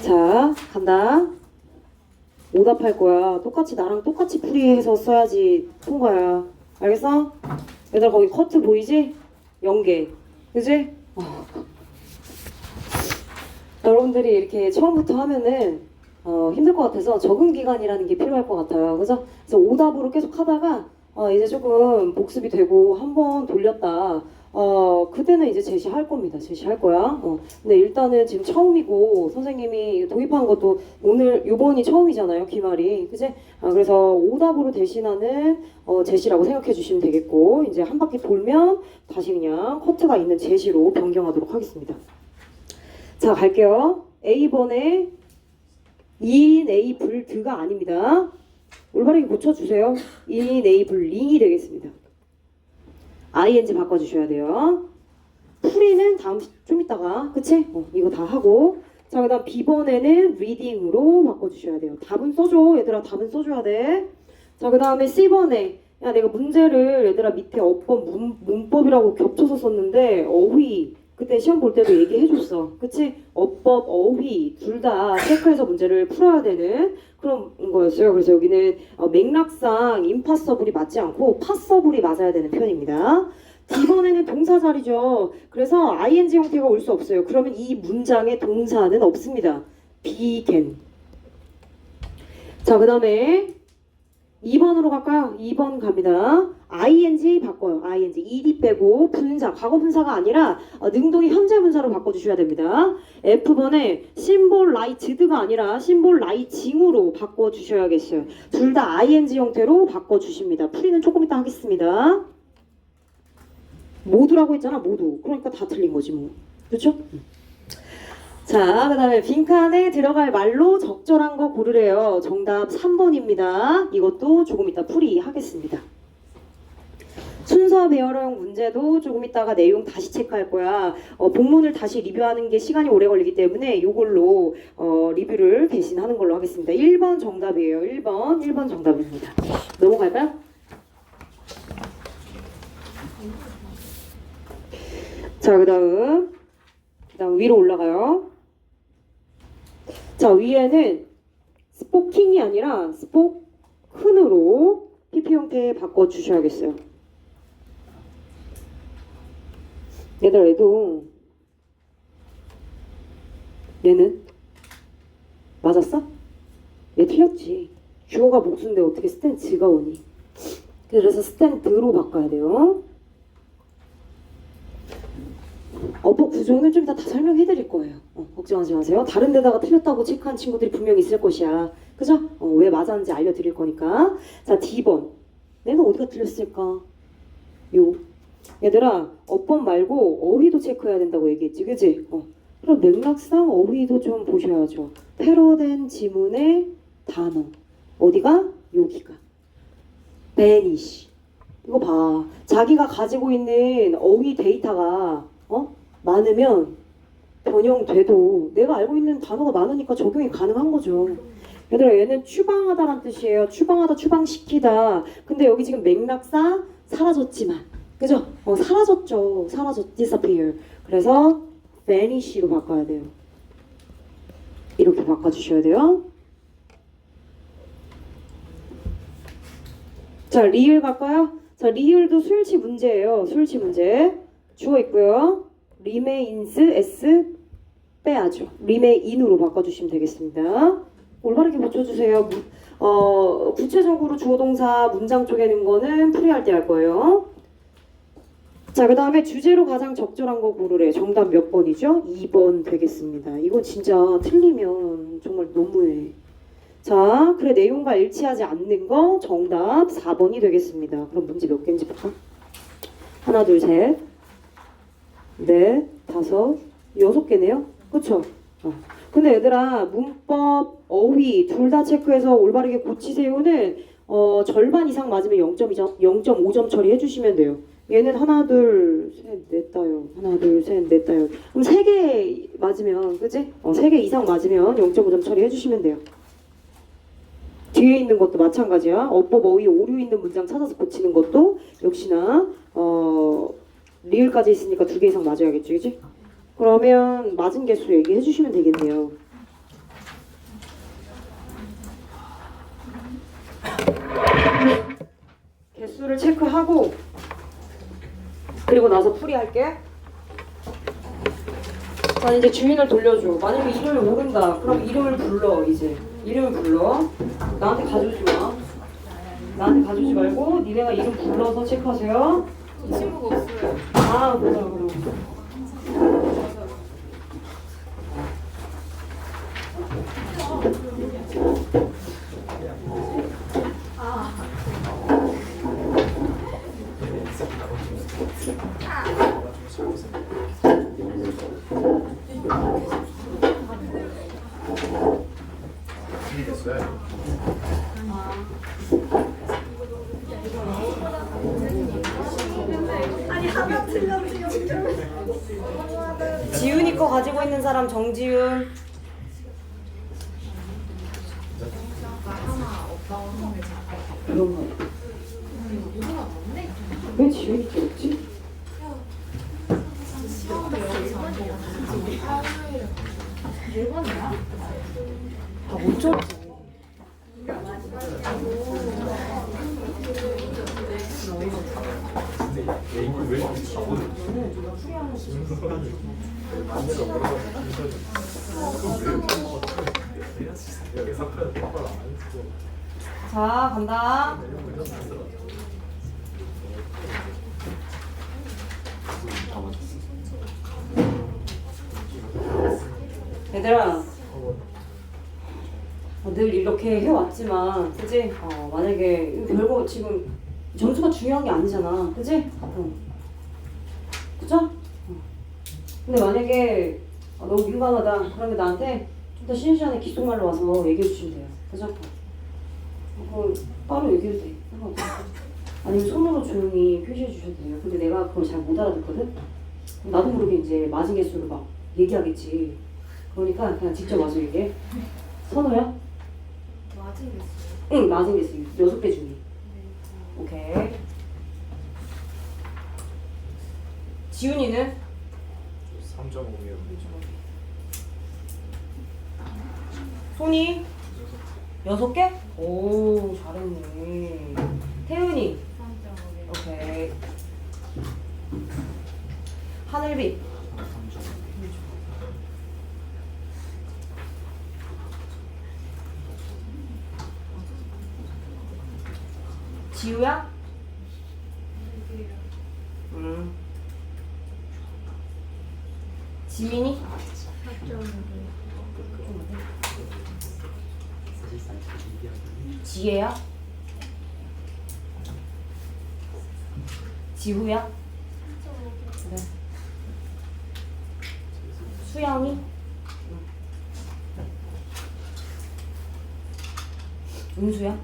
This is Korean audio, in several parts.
자, 간다. 오답할 거야. 똑같이 나랑 똑같이 풀이해서 써야지 통과야. 알겠어? 얘들아 거기 커트 보이지? 연계. 그지? 여러분들이 이렇게 처음부터 하면은 힘들 것 같아서 적응 기간이라는 게 필요할 것 같아요. 그래서 오답으로 계속 하다가 이제 조금 복습이 되고 한 번 돌렸다. 그때는 이제 제시할 겁니다. 제시할 거야. 근데 일단은 지금 처음이고 선생님이 도입한 것도 오늘 요번이 처음이잖아요. 기말이. 그지? 그래서 오답으로 대신하는 제시라고 생각해 주시면 되겠고 이제 한 바퀴 돌면 다시 그냥 커트가 있는 제시로 변경하도록 하겠습니다. 자, 갈게요. A번에 2인 A 불드가 아닙니다. 올바르게 고쳐주세요. 2인 A 불링이 되겠습니다. ing 바꿔주셔야 돼요. 풀이는 다음 좀 이따가 그치? 이거 다 하고 자, 그 다음 B번에는 reading으로 바꿔주셔야 돼요. 답은 써줘. 얘들아 답은 써줘야 돼. 자, 그 다음에 C번에 야 내가 문제를 얘들아 밑에 어법 문법이라고 겹쳐서 썼는데 어휘 그때 시험 볼 때도 얘기해줬어. 그치? 어법, 어휘 둘 다 체크해서 문제를 풀어야 되는 그런 거였어요. 그래서 여기는 맥락상 임파서블이 맞지 않고 파서블이 맞아야 되는 표현입니다. D번에는 동사 자리죠. 그래서 ing 형태가 올 수 없어요. 그러면 이 문장에 동사는 없습니다. began. 자, 그 다음에 2번으로 갈까요? 2번 갑니다. ing 바꿔요. ing. ed 빼고 분사, 과거 분사가 아니라 능동이 현재 분사로 바꿔주셔야 됩니다. F번에 symbol lighted가 아니라 symbol lighting으로 바꿔주셔야겠어요. 둘 다 ing 형태로 바꿔주십니다. 풀이는 조금 이따 하겠습니다. 모두라고 했잖아. 모두. 그러니까 다 틀린 거지 뭐. 그렇죠? 자, 그 다음에 빈칸에 들어갈 말로 적절한 거 고르래요. 정답 3번입니다. 이것도 조금 이따 풀이하겠습니다. 순서 배열형 문제도 조금 이따가 내용 다시 체크할 거야. 본문을 다시 리뷰하는 게 시간이 오래 걸리기 때문에 이걸로 리뷰를 대신하는 걸로 하겠습니다. 1번 정답이에요. 1번 정답입니다. 넘어갈까요? 자, 그 다음 위로 올라가요. 자, 위에는 스포킹이 아니라 스포큰으로 PP 형태 바꿔주셔야겠어요. 얘들아, 얘는 맞았어? 얘 틀렸지. 주어가 목수인데 어떻게 스탠드가 오니? 그래서 스탠드로 바꿔야 돼요. 어법 구조는 좀 이따 다 설명해 드릴 거예요. 걱정하지 마세요. 다른 데다가 틀렸다고 체크한 친구들이 분명히 있을 것이야. 그죠? 왜 맞았는지 알려드릴 거니까. 자, D번. 내가 어디가 틀렸을까? 얘들아, 어법 말고 어휘도 체크해야 된다고 얘기했지. 그지? 그럼 맥락상 어휘도 좀 보셔야죠. 패러된 지문의 단어. 어디가? 여기가. vanish. 이거 봐. 자기가 가지고 있는 어휘 데이터가 많으면 변형돼도 내가 알고 있는 단어가 많으니까 적용이 가능한 거죠. 얘들아, 얘는 추방하다란 뜻이에요. 추방하다, 추방시키다. 근데 여기 지금 맥락상 사라졌지만, 그죠? 사라졌죠. disappear. 그래서 vanish로 바꿔야 돼요. 이렇게 바꿔주셔야 돼요. 자, 리을 갈까요? 자, 리을도 수일치 문제예요. 수일치 문제. 주어 있고요. remains s 빼야죠. remain으로 바꿔주시면 되겠습니다. 올바르게 고쳐주세요. 구체적으로 주어 동사 문장 쪽에 있는 거는 풀이할 때 할 거예요. 자, 그 다음에 주제로 가장 적절한 거 고르래. 정답 몇 번이죠? 2번 되겠습니다. 이거 진짜 틀리면 정말 너무해. 자, 그래 내용과 일치하지 않는 거 정답 4번이 되겠습니다. 그럼 문제 몇 개인지 볼까? 하나, 둘, 셋, 넷, 다섯, 6개네요? 그쵸? 근데 얘들아, 문법, 어휘 둘 다 체크해서 올바르게 고치세요는 절반 이상 맞으면 0.5점 처리해 주시면 돼요. 얘는 하나, 둘, 셋, 넷 따요. 하나, 둘, 셋, 넷 따요. 그럼 3개 맞으면, 그치? 3개 이상 맞으면 0.5점 처리해 주시면 돼요. 뒤에 있는 것도 마찬가지야. 어법, 어휘, 오류 있는 문장 찾아서 고치는 것도 역시나 리을까지 있으니까 2개 이상 맞아야겠지, 그치? 그러면 맞은 개수 얘기해 주시면 되겠네요. 개수를 체크하고 그리고 나서 풀이할게. 자, 이제 주인을 돌려줘. 만약에 이름을 모른다. 그럼 이름을 불러. 이제 이름을 불러. 나한테 가져오지 마. 나한테 가져오지 말고 니네가 이름 불러서 체크하세요. 저 친구가 없어요. 아, 그럼. 지윤이 거 가지고 있는 사람 정지윤. 그런 거. 왜 지윤이 거 없지? 아, 어쩌지? 자, 간다. 얘들아, 늘 이렇게 해왔지만, 그지? 만약에 이거 별거 지금 점수가 중요한 게 아니잖아, 그지? 그죠? 근데 만약에 너무 민감하다, 그러면 나한테 좀 더 쉬는 시간에 귓속말로 와서 얘기해 주시면 돼요, 그죠? 그걸 따로 얘기해도 돼, 상관없어. 아니면 손으로 조용히 표시해 주셔도 돼요. 근데 내가 그걸 잘 못 알아듣거든? 그럼 나도 모르게 이제 맞은 개수를 막 얘기하겠지. 그러니까 그냥 직접 와서 얘기해. 선호야? 맞은 게 있어요. 응, 맞은 개수 6개 중에. 오케이. 지훈이는? 3.5이요. 손이? 6개? 오, 잘했네. 태훈이? 3.5개. 오케이. 하늘빛? 3.5. 지우야? 지민이? 4.5개. 지혜야? 지후야? 그래. 수영이? 은수야?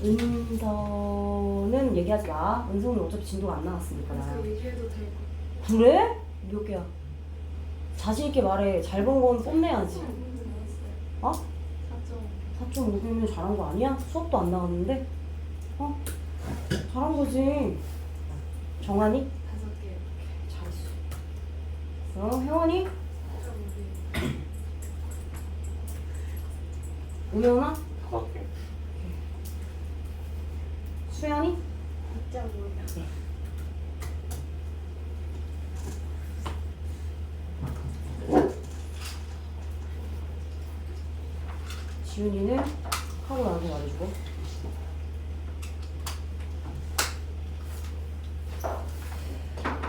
은서는 얘기하지 마. 은서는 어차피 진도가 안 나왔으니까. 그 얘기해도 되고. 그래? 몇 개야? 자신 있게 말해. 잘 본 건 뽐내야지. 어? 4.5. 4.5개면 잘한 거 아니야? 수업도 안 나왔는데? 어? 잘한 거지. 정한이? 5개. 잘했어. 혜원이? 4.5개. 우연아? 5개. 수연이? 2.5개. 지훈이는 하고 나한테 말해주고.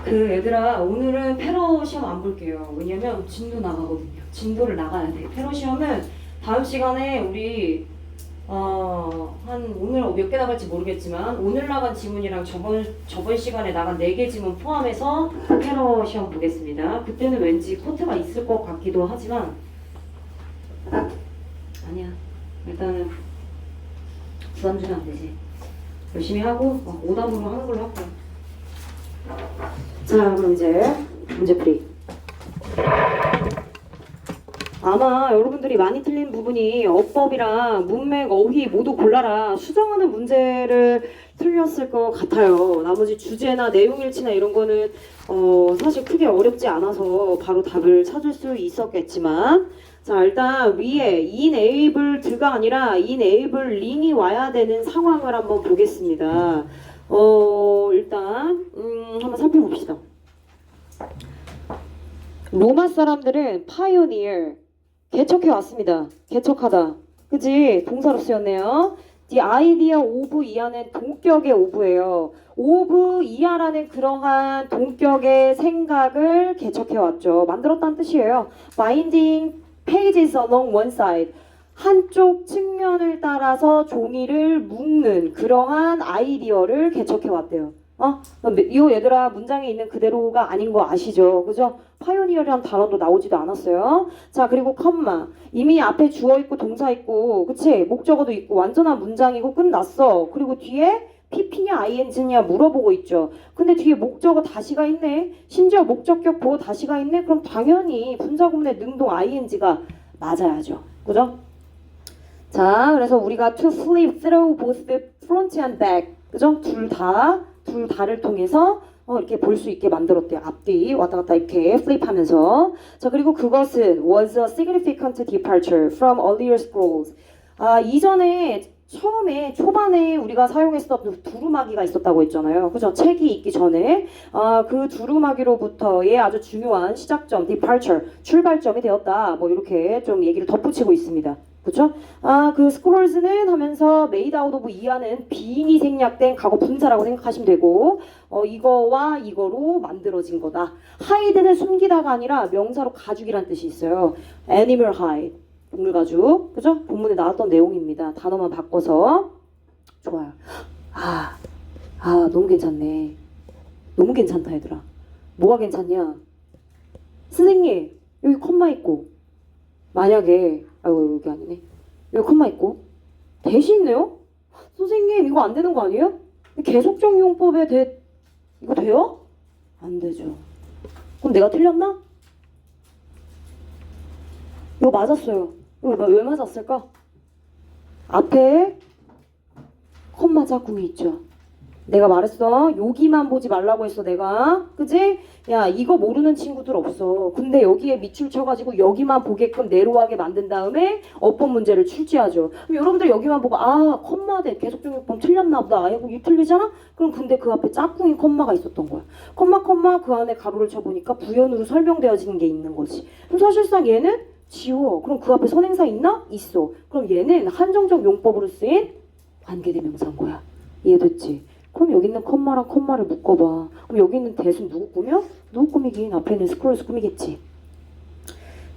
그 얘들아, 오늘은 패러 시험 안 볼게요. 왜냐면 진도 나가거든요. 진도를 나가야 돼. 패러 시험은 다음 시간에 우리 한 오늘 몇 개 나갈지 모르겠지만 오늘 나간 지문이랑 저번 시간에 나간 4개 지문 포함해서 패러 시험 보겠습니다. 그때는 왠지 코트가 있을 것 같기도 하지만 아니야. 일단은 부담 주면 안 되지. 열심히 하고 오답으로 하는 걸로 할게요. 자, 그럼 이제 문제풀이. 아마 여러분들이 많이 틀린 부분이 어법이랑 문맥, 어휘 모두 골라라 수정하는 문제를 틀렸을 것 같아요. 나머지 주제나 내용일치나 이런 거는 사실 크게 어렵지 않아서 바로 답을 찾을 수 있었겠지만, 자, 일단 위에 enabled가 아니라 enabling 이 와야 되는 상황을 한번 보겠습니다. 일단 한번 살펴봅시다. 로마 사람들은 pioneer 개척해 왔습니다. 개척하다. 그치? 동사로 쓰였네요. The idea of 이하는 동격의 of예요. of 이하라는 그러한 동격의 생각을 개척해 왔죠. 만들었다는 뜻이에요. Binding pages along one side. 한쪽 측면을 따라서 종이를 묶는 그러한 아이디어를 개척해 왔대요. 이거 얘들아 문장에 있는 그대로가 아닌 거 아시죠? 그죠? 파이오니어라는 단어도 나오지도 않았어요. 자, 그리고 컴마. 이미 앞에 주어 있고 동사 있고, 그치? 목적어도 있고, 완전한 문장이고 끝났어. 그리고 뒤에 PP냐 ING냐 물어보고 있죠. 근데 뒤에 목적어 다시가 있네. 심지어 목적격 보호 다시가 있네. 그럼 당연히 분사구문의 능동 ING가 맞아야죠. 그죠? 자, 그래서 우리가 to flip through both the front and back. 그죠? 둘 다를 통해서 이렇게 볼 수 있게 만들었대요. 앞뒤 왔다 갔다 이렇게 플립하면서. 자, 그리고 그것은 was a significant departure from earlier scrolls. 이전에 처음에 초반에 우리가 사용했었던 두루마기가 있었다고 했잖아요. 그죠? 책이 있기 전에 그 두루마기로부터의 아주 중요한 시작점, departure, 출발점이 되었다. 뭐 이렇게 좀 얘기를 덧붙이고 있습니다. 그렇죠? 그 scrolls는 하면서 made out of 이하는 빙이 생략된 과거 분사라고 생각하시면 되고, 이거와 이거로 만들어진 거다. hide는 숨기다가 아니라 명사로 가죽이란 뜻이 있어요. animal hide, 동물 가죽. 그죠? 본문에 나왔던 내용입니다. 단어만 바꿔서. 좋아요. 너무 괜찮네. 너무 괜찮다, 얘들아. 뭐가 괜찮냐? 선생님, 여기 콤마 있고, 만약에 여기 아니네. 여기 콤마 있고 대시 있네요? 선생님 이거 안 되는 거 아니에요? 계속적 용법에 이거 돼요? 안 되죠. 그럼 내가 틀렸나? 이거 맞았어요. 이거 왜 맞았을까? 앞에 콤마 짝꿍이 있죠. 내가 말했어. 여기만 보지 말라고 했어 내가. 그지? 야, 이거 모르는 친구들 없어. 근데 여기에 밑줄 쳐가지고 여기만 보게끔 내로하게 만든 다음에 어법 문제를 출제하죠. 그럼 여러분들 여기만 보고 콤마대 계속적용법 틀렸나 보다. 이거 틀리잖아? 그럼 근데 그 앞에 짝꿍이 콤마가 있었던 거야. 콤마 그 안에 가로를 쳐보니까 부연으로 설명되어지는 게 있는 거지. 그럼 사실상 얘는 지워. 그럼 그 앞에 선행사 있나? 있어. 그럼 얘는 한정적 용법으로 쓰인 관계대명사인 거야. 이해됐지? 그럼 여기 있는 컴마랑 컴마를 묶어봐. 그럼 여기 있는 대수는 누구 꾸며? 누구 꾸미긴? 앞에 있는 스크롤스 꾸미겠지.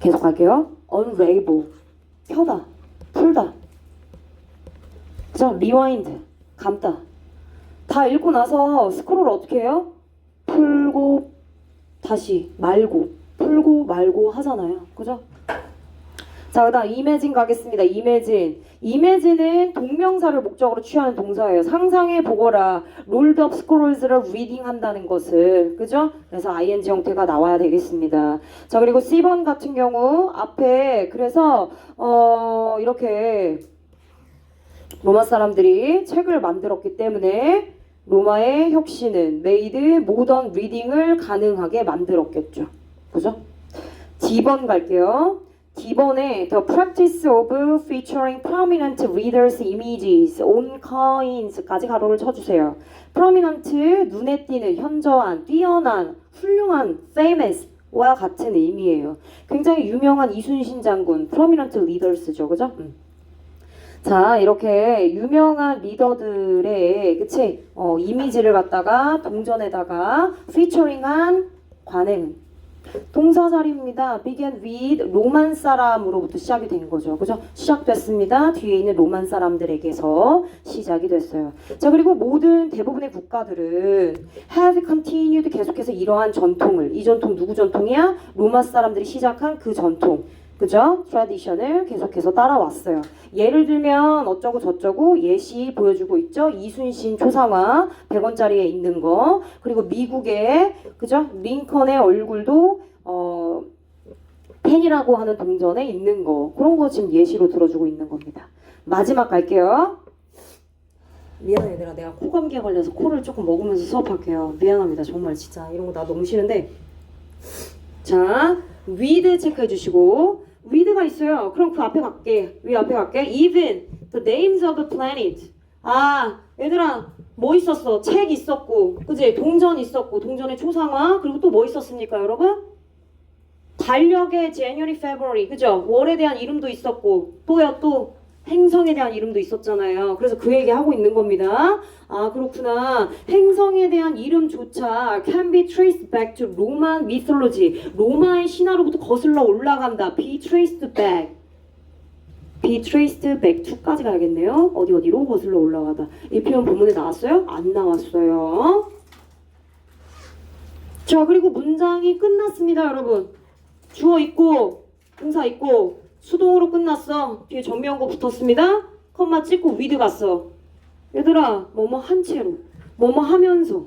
계속 갈게요. unravel, 펴다, 풀다. 자, rewind, 감다. 다 읽고 나서 스크롤 어떻게 해요? 풀고 다시 말고, 풀고 말고 하잖아요. 그죠? 자, 그 다음 imagine 가겠습니다. imagine은 동명사를 목적으로 취하는 동사예요. 상상해 보거라. rolled up scrolls를 reading 한다는 것을. 그죠? 그래서 ing 형태가 나와야 되겠습니다. 자, 그리고 C번 같은 경우 앞에 그래서 이렇게 로마 사람들이 책을 만들었기 때문에 로마의 혁신은 made modern reading을 가능하게 만들었겠죠. 그죠? D번 갈게요. D번에 the practice of featuring prominent readers' images on coins까지 가로를 쳐주세요. prominent, 눈에 띄는, 현저한, 뛰어난, 훌륭한, famous와 같은 의미예요. 굉장히 유명한 이순신 장군, prominent leaders죠. 그죠? 자, 이렇게 유명한 리더들의 그치? 이미지를 갖다가 동전에다가 featuring한 관행. 동사자리입니다. began with 로만 사람으로부터 시작이 된 거죠. 그죠? 시작됐습니다. 뒤에 있는 로만 사람들에게서 시작이 됐어요. 자, 그리고 모든 대부분의 국가들은 have continued 계속해서 이러한 전통을, 이 전통 누구 전통이야? 로마 사람들이 시작한 그 전통. 그죠? tradition을 계속해서 따라왔어요. 예를 들면 어쩌고 저쩌고 예시 보여주고 있죠. 이순신 초상화 100원짜리에 있는 거. 그리고 미국의 그죠? 링컨의 얼굴도 펜이라고 하는 동전에 있는 거. 그런 거 지금 예시로 들어주고 있는 겁니다. 마지막 갈게요. 미안해 얘들아, 내가 코감기에 걸려서 코를 조금 먹으면서 수업할게요. 미안합니다 정말 진짜 이런 거 나 너무 싫은데. 자, with 체크해 주시고 with가 있어요. 그럼 그 앞에 갈게. 위 앞에 갈게. even the names of the planet. 아 얘들아 뭐 있었어? 책 있었고 그지? 동전 있었고 동전의 초상화 그리고 또 뭐 있었습니까 여러분? 달력의 January, February 그죠? 월에 대한 이름도 있었고 또요 또 행성에 대한 이름도 있었잖아요. 그래서 그 얘기 하고 있는 겁니다. 아 그렇구나. 행성에 대한 이름조차 can be traced back to Roman mythology. 로마의 신화로부터 거슬러 올라간다. be traced back. be traced back to까지 가야겠네요. 어디로 거슬러 올라가다. 이 표현 본문에 나왔어요? 안 나왔어요. 자 그리고 문장이 끝났습니다 여러분. 주어 있고 동사 있고 수동으로 끝났어. 뒤에 전미연고 붙었습니다. 컴마 찍고 with 갔어. 얘들아 뭐뭐 한 채로 뭐뭐 하면서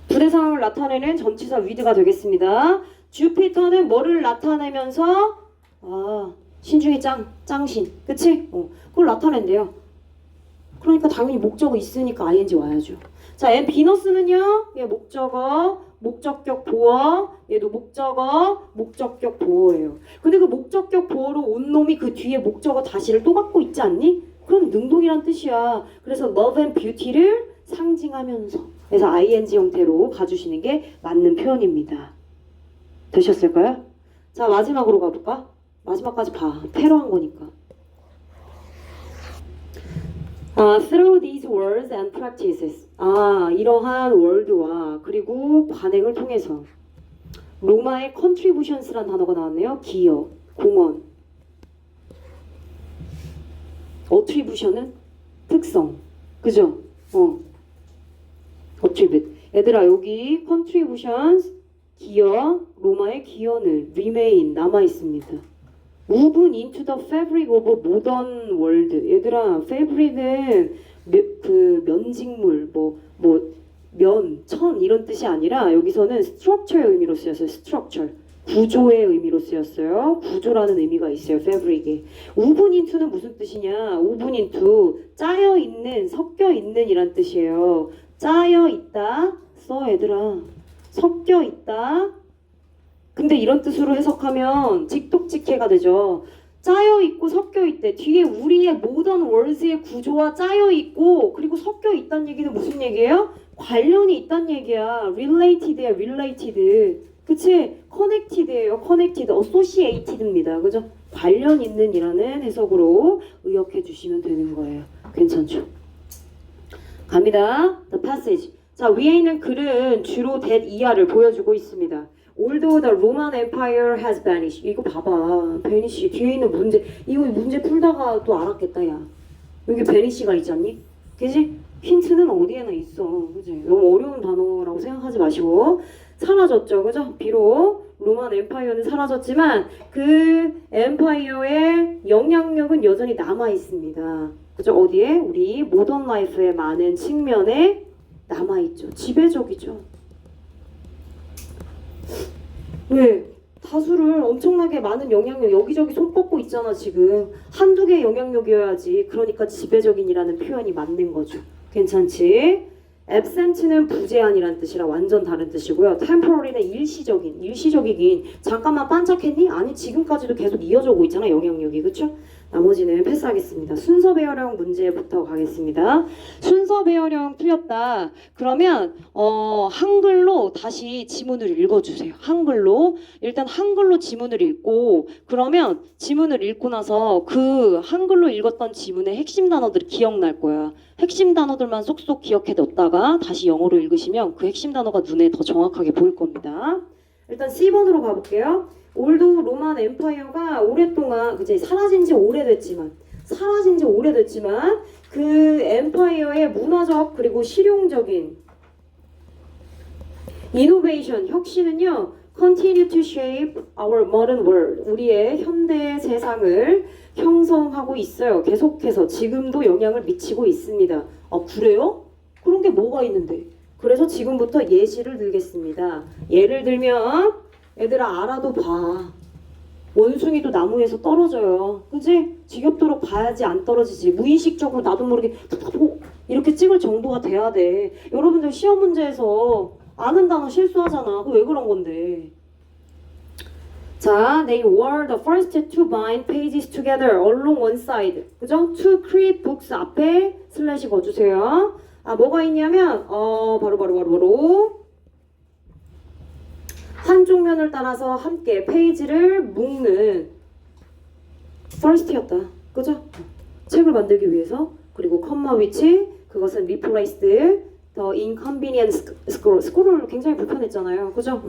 부대 상황을 나타내는 전치사 with가 되겠습니다. 주피터는 뭐를 나타내면서 신중에 짱신 그치? 그걸 나타낸대요. 그러니까 당연히 목적어 있으니까 ing 와야죠. 자, 비너스는요. 얘 목적어, 목적격 보어, 얘도 목적어, 목적격 보어예요. 근데 그 목적격 보어로 온 놈이 그 뒤에 목적어 다시를 또 갖고 있지 않니? 그럼 능동이란 뜻이야. 그래서 love and beauty를 상징하면서 그래서 ing 형태로 가주시는 게 맞는 표현입니다. 되셨을까요? 자, 마지막으로 가볼까? 마지막까지 봐. 패러한 거니까. Through these words and practices. 이러한 월드와 그리고 관행을 통해서 로마의 contributions란 단어가 나왔네요. 기여, 공헌. attribution은 특성. 그죠? attribute. 얘들아 여기 contributions, 기여, 로마의 기여는 remain, 남아있습니다. Woven into the fabric of modern world. 얘들아, fabric은 그 면직물, 면, 천 이런 뜻이 아니라 여기서는 structure의 의미로 쓰였어요. structure. 구조의 의미로 쓰였어요. 구조라는 의미가 있어요. fabric에. woven into는 무슨 뜻이냐? woven into 짜여 있는, 섞여 있는 이란 뜻이에요. 짜여 있다. 써 얘들아. 섞여 있다. 근데 이런 뜻으로 해석하면 직독직해가 되죠. 짜여 있고 섞여 있대. 뒤에 우리의 모던 월드의 구조와 짜여 있고 그리고 섞여 있다는 얘기는 무슨 얘기예요? 관련이 있다는 얘기야. related야, related. 그치? connected예요. connected, associated입니다. 그죠? 관련 있는 이라는 해석으로 의역해 주시면 되는 거예요. 괜찮죠? 갑니다. The passage. 자, 위에 있는 글은 주로 that 이하를 보여주고 있습니다. Although the Roman Empire has vanished. 이거 봐봐. vanish. 뒤에 있는 문제. 이거 문제 풀다가 또 알았겠다, 야. 여기 vanish가 있지 않니? 그지? 힌트는 어디에나 있어. 그지? 너무 어려운 단어라고 생각하지 마시고. 사라졌죠. 그죠? 비록 로만 엠파이어는 사라졌지만 그 엠파이어의 영향력은 여전히 남아 있습니다. 그죠? 어디에? 우리 모던 라이프의 많은 측면에 남아 있죠. 지배적이죠. 왜? 다수를 엄청나게 많은 영향력 여기저기 손 뻗고 있잖아 지금. 한두 개의 영향력이어야지. 그러니까 지배적인이라는 표현이 맞는 거죠. 괜찮지? absent는 부재한이란 뜻이라 완전 다른 뜻이고요. temporary는 일시적이긴. 잠깐만 반짝했니? 아니 지금까지도 계속 이어져 오고 있잖아 영향력이. 그쵸? 나머지는 패스하겠습니다. 순서 배열형 문제부터 가겠습니다. 순서 배열형 틀렸다. 그러면 한글로 다시 지문을 읽어주세요. 한글로. 일단 한글로 지문을 읽고 그러면 지문을 읽고 나서 그 한글로 읽었던 지문의 핵심 단어들이 기억날 거야. 핵심 단어들만 쏙쏙 기억해뒀다가 다시 영어로 읽으시면 그 핵심 단어가 눈에 더 정확하게 보일 겁니다. 일단 C번으로 가볼게요. 올드 로만 엠파이어가 오랫동안 그치 사라진 지 오래됐지만 그 엠파이어의 문화적 그리고 실용적인 이노베이션 혁신은요 continue to shape our modern world 우리의 현대 세상을 형성하고 있어요. 계속해서 지금도 영향을 미치고 있습니다. 그래요? 그런 게 뭐가 있는데? 그래서 지금부터 예시를 들겠습니다. 예를 들면 얘들아 알아도 봐. 원숭이도 나무에서 떨어져요. 그지? 지겹도록 봐야지 안 떨어지지. 무의식적으로 나도 모르게 툭툭툭 이렇게 찍을 정도가 돼야 돼. 여러분들 시험 문제에서 아는 단어 실수하잖아. 그거 왜 그런 건데? 자, they were the first to bind pages together along one side. 그죠? To create books 앞에 슬래시 거주세요. 아, 뭐가 있냐면, 바로. 한쪽 면을 따라서 함께 페이지를 묶는 first였다. 그죠? 책을 만들기 위해서. 그리고 컴마 위치, 그것은 replaced the inconvenient scroll. 스크롤 굉장히 불편했잖아요. 그죠?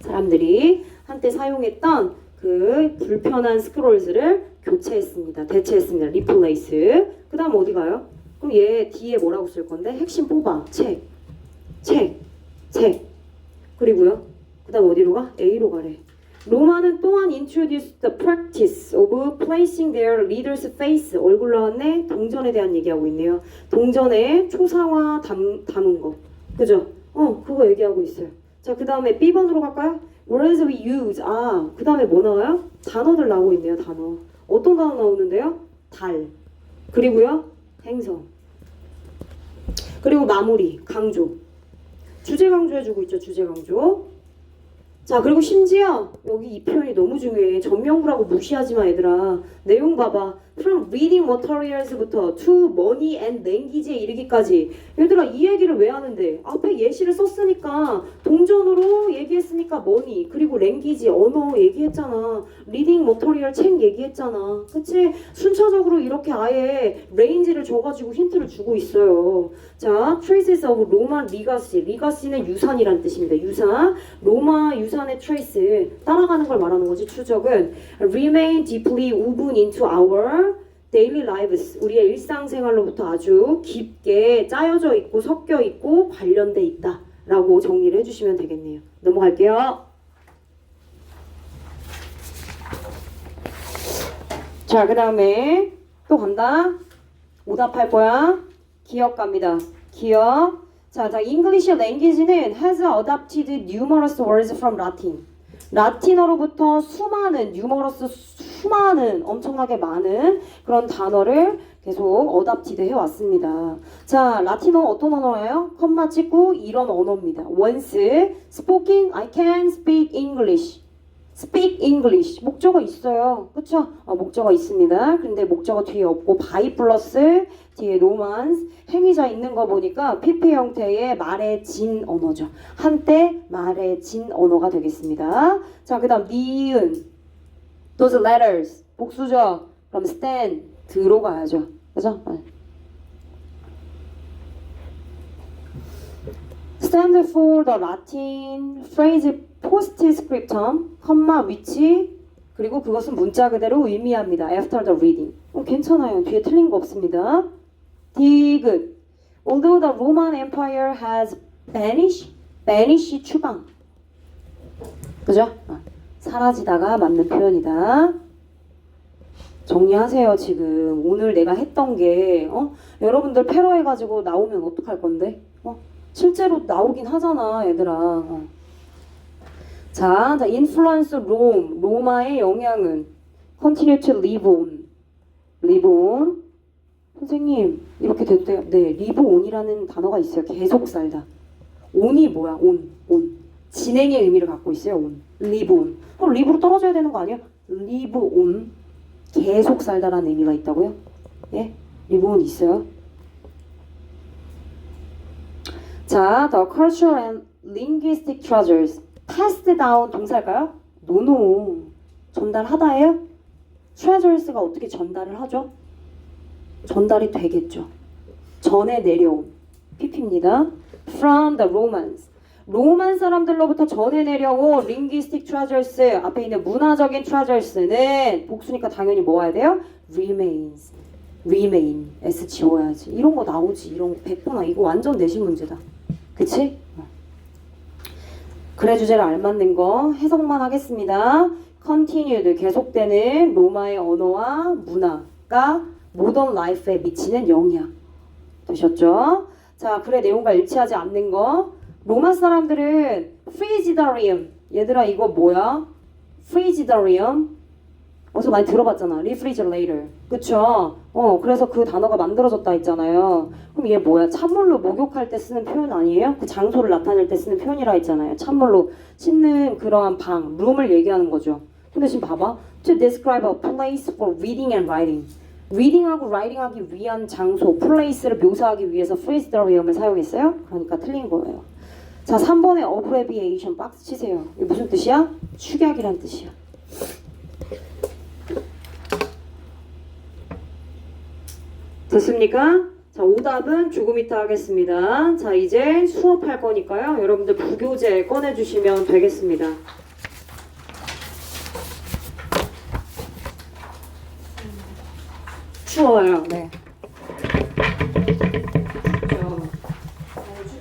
사람들이 한때 사용했던 그 불편한 스크롤즈를 교체했습니다. 대체했습니다. replace. 그 다음 어디 가요? 그럼 얘 뒤에 뭐라고 쓸 건데? 핵심 뽑아. 책. 그리고요. 그 다음 어디로 가? A로 가래. 로마는 또한 introduced the practice of placing their leader's face. 얼굴 나왔네? 동전에 대한 얘기하고 있네요. 동전에 초상화 담은 거. 그죠? 그거 얘기하고 있어요. 자, 그 다음에 B번으로 갈까요? Words we use. 그 다음에 뭐 나와요? 단어들 나오고 있네요. 단어. 어떤 단어 나오는데요? 달. 그리고요. 행성. 그리고 마무리. 강조. 주제 강조해주고 있죠. 주제 강조. 자, 그리고 심지어 여기 이 표현이 너무 중요해. 전명구라고 무시하지 마, 얘들아. 내용 봐봐. From reading materials부터 to money and language에 이르기까지. 얘들아, 이 얘기를 왜 하는데? 앞에 예시를 썼으니까 동전으로 얘기했으니까 money, 그리고 language, 언어 얘기했잖아. reading material, 책 얘기했잖아. 그치? 순차적으로 이렇게 아예 레인지를 줘가지고 힌트를 주고 있어요. 자, traces of Roman legacy. legacy는 유산이란 뜻입니다. 유산. 로마 유산의 trace. 따라가는 걸 말하는 거지, 추적은. remain deeply woven into our daily lives. 우리의 일상생활로부터 아주 깊게 짜여져 있고 섞여 있고 관련돼 있다 라고 정리를 해주시면 되겠네요. 넘어갈게요. 자, 그 다음에 또 간다. 오답할 거야. 기억 갑니다. 기억. 자, English language는 has adopted numerous words from Latin. 라틴어로부터 수많은, 수많은, 엄청나게 많은 그런 단어를 계속 어답티드 해왔습니다. 자, 라틴어 어떤 언어예요? 컴마 찍고 이런 언어입니다. once, speaking, I can speak English. speak English. 목적어 있어요. 그쵸? 목적어 있습니다. 근데 목적어 뒤에 없고 by 플러스 뒤에 로만스 행위자 있는 거 보니까 PP 형태의 말해진 언어죠. 한때 말해진 언어가 되겠습니다. 자, 그 다음 니은 those letters 복수죠. 그럼 stand 드로 가야죠. 그죠? stand for the Latin phrase postscriptum, 컴마 위치, 그리고 그것은 문자 그대로 의미합니다. after the reading. 괜찮아요. 뒤에 틀린 거 없습니다. 디귿. Although the Roman Empire has vanished, vanish 추방. 그죠? 사라지다가 맞는 표현이다. 정리하세요. 지금 오늘 내가 했던 게 여러분들 패러 해가지고 나오면 어떡할 건데? 실제로 나오긴 하잖아, 얘들아. 자, influence Rome, 로마의 영향은 continue to live on, live on. 선생님, 이렇게 돼도 돼요? 네, live on이라는 단어가 있어요. 계속 살다. on이 뭐야? on. 진행의 의미를 갖고 있어요. on, live on. 그럼 live로 떨어져야 되는 거 아니에요? live on, 계속 살다라는 의미가 있다고요? 예, live on 있어요. 자, the cultural and linguistic treasures. passed down 동사일까요? 노노. 전달하다예요? treasures가 어떻게 전달을 하죠? 전달이 되겠죠. 전해 내려온. PP입니다. from the Romans. 로만 사람들로부터 전해 내려온 linguistic treasures. 앞에 있는 문화적인 treasures는 복수니까 당연히 뭐 와야 돼요? remains. remain. S 지워야지. 이런 거 나오지. 이런 거 100%나. 이거 완전 내신 문제다. 그치? 그래 주제를 알맞는 거 해석만 하겠습니다. continued 계속되는 로마의 언어와 문화가 모던 라이프에 미치는 영향 되셨죠? 자, 글의 내용과 일치하지 않는 거. 로마 사람들은 프리지다리움. 얘들아 이거 뭐야? 프리지더리엄 어디서 많이 들어봤잖아. refrigerator. 그쵸? 그래서 그 단어가 만들어졌다 했잖아요. 그럼 얘 뭐야? 찬물로 목욕할 때 쓰는 표현 아니에요? 그 장소를 나타낼 때 쓰는 표현이라 했잖아요. 찬물로 씻는 그러한 방, 룸을 얘기하는 거죠. 근데 지금 봐봐. To describe a place for reading and writing. reading하고 writing하기 위한 장소, place를 묘사하기 위해서 프리지더리엄을 사용했어요. 그러니까 틀린 거예요. 자, 3번에 abbreviation 박스 치세요. 이게 무슨 뜻이야? 축약이란 뜻이야. 됐습니까? 자, 오답은 조금 이따 하겠습니다. 자, 이제 수업할 거니까요. 여러분들 부교재 꺼내주시면 되겠습니다. 추워요. 네.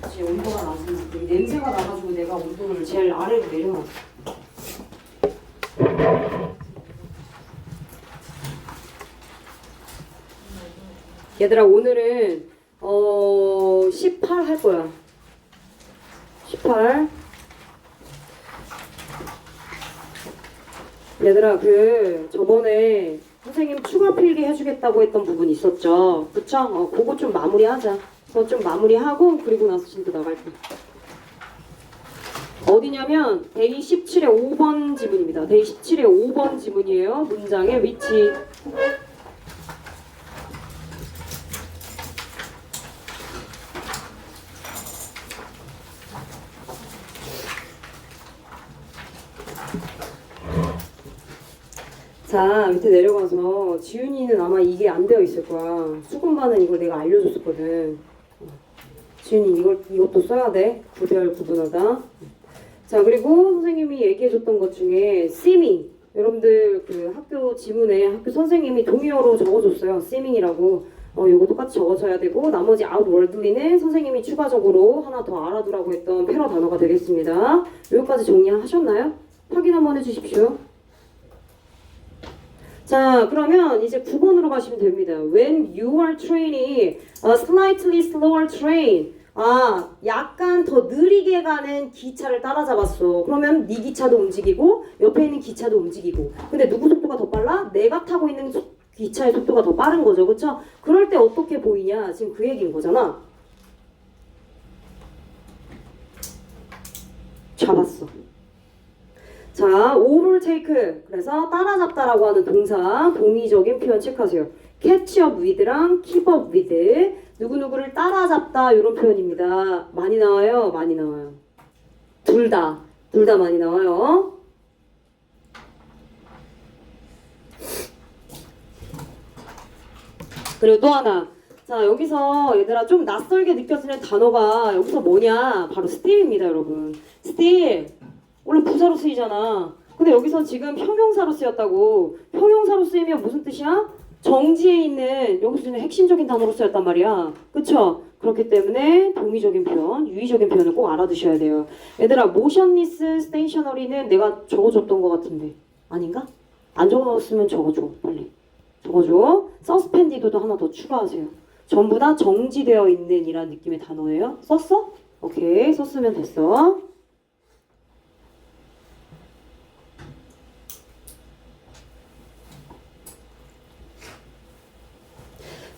춥지. 온도가 낮으니까. 냄새가 나가지고 내가 온도를 제일 아래로 내려놨어. 얘들아, 오늘은 18 할 거야. 18. 얘들아, 저번에 선생님 추가 필기 해주겠다고 했던 부분 있었죠? 그쵸? 그거 좀 마무리하자. 그거 좀 마무리하고 그리고 나서 진도 나갈 거야. 어디냐면 데이 17의 5번 지문입니다. 데이 17의 5번 지문이에요. 문장의 위치. 자, 밑에 내려가서 지윤이는 아마 이게 안 되어 있을 거야. 수근반은 이걸 내가 알려줬었거든. 지윤이 이것도 써야 돼. 구별 구분하다. 자, 그리고 선생님이 얘기해줬던 것 중에 seeming. 여러분들 그 학교 지문에 학교 선생님이 동의어로 적어줬어요. seeming이라고. 이거 똑같이 적어줘야 되고 나머지 outwardly는 선생님이 추가적으로 하나 더 알아두라고 했던 패러 단어가 되겠습니다. 여기까지 정리하셨나요? 확인 한번 해주십시오. 자, 그러면 이제 9번으로 가시면 됩니다. When you are training a slightly slower train. 약간 더 느리게 가는 기차를 따라잡았어. 그러면 네 기차도 움직이고 옆에 있는 기차도 움직이고. 근데 누구 속도가 더 빨라? 내가 타고 있는 기차의 속도가 더 빠른 거죠. 그렇죠? 그럴 때 어떻게 보이냐? 지금 그 얘기인 거잖아. 잡았어. 자, overtake. 그래서 따라잡다라고 하는 동사, 동의적인 표현 체크하세요. catch up with랑 keep up with. 누구누구를 따라잡다 이런 표현입니다. 많이 나와요? 많이 나와요. 둘 다 많이 나와요. 그리고 또 하나. 자, 여기서 얘들아 좀 낯설게 느껴지는 단어가 여기서 뭐냐? 바로 still입니다, 여러분. still. 원래 부사로 쓰이잖아. 근데 여기서 지금 형용사로 쓰였다고. 형용사로 쓰이면 무슨 뜻이야? 정지에 있는 여기서 있는 핵심적인 단어로 쓰였단 말이야. 그쵸? 그렇기 때문에 동의적인 표현, 유의적인 표현을 꼭 알아두셔야 돼요. 얘들아, motionless stationary는 내가 적어줬던 것 같은데 아닌가? 안 적어놨으면 적어줘. 빨리 적어줘. suspended도 하나 더 추가하세요. 전부 다 정지되어 있는 이란 느낌의 단어예요. 썼어? 오케이, 썼으면 됐어.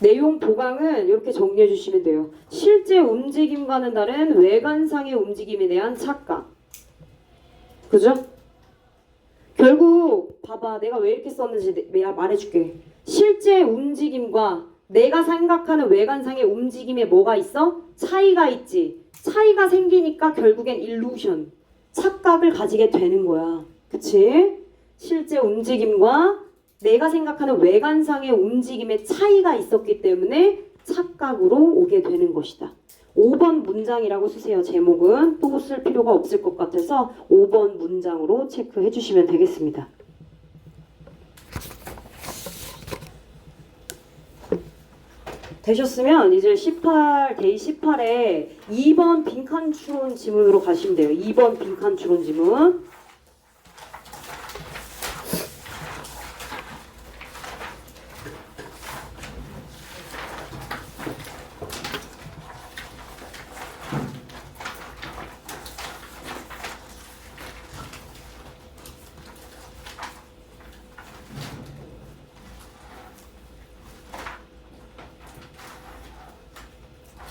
내용 보강은 이렇게 정리해 주시면 돼요. 실제 움직임과는 다른 외관상의 움직임에 대한 착각. 그죠? 결국 봐봐, 내가 왜 이렇게 썼는지 내가 말해줄게. 실제 움직임과 내가 생각하는 외관상의 움직임에 뭐가 있어? 차이가 있지. 차이가 생기니까 결국엔 illusion, 착각을 가지게 되는 거야. 그치? 실제 움직임과 내가 생각하는 외관상의 움직임에 차이가 있었기 때문에 착각으로 오게 되는 것이다. 5번 문장이라고 쓰세요. 제목은 또 쓸 필요가 없을 것 같아서 5번 문장으로 체크해 주시면 되겠습니다. 되셨으면 이제 데이 18에 2번 빈칸 추론 지문으로 가시면 돼요. 2번 빈칸 추론 지문.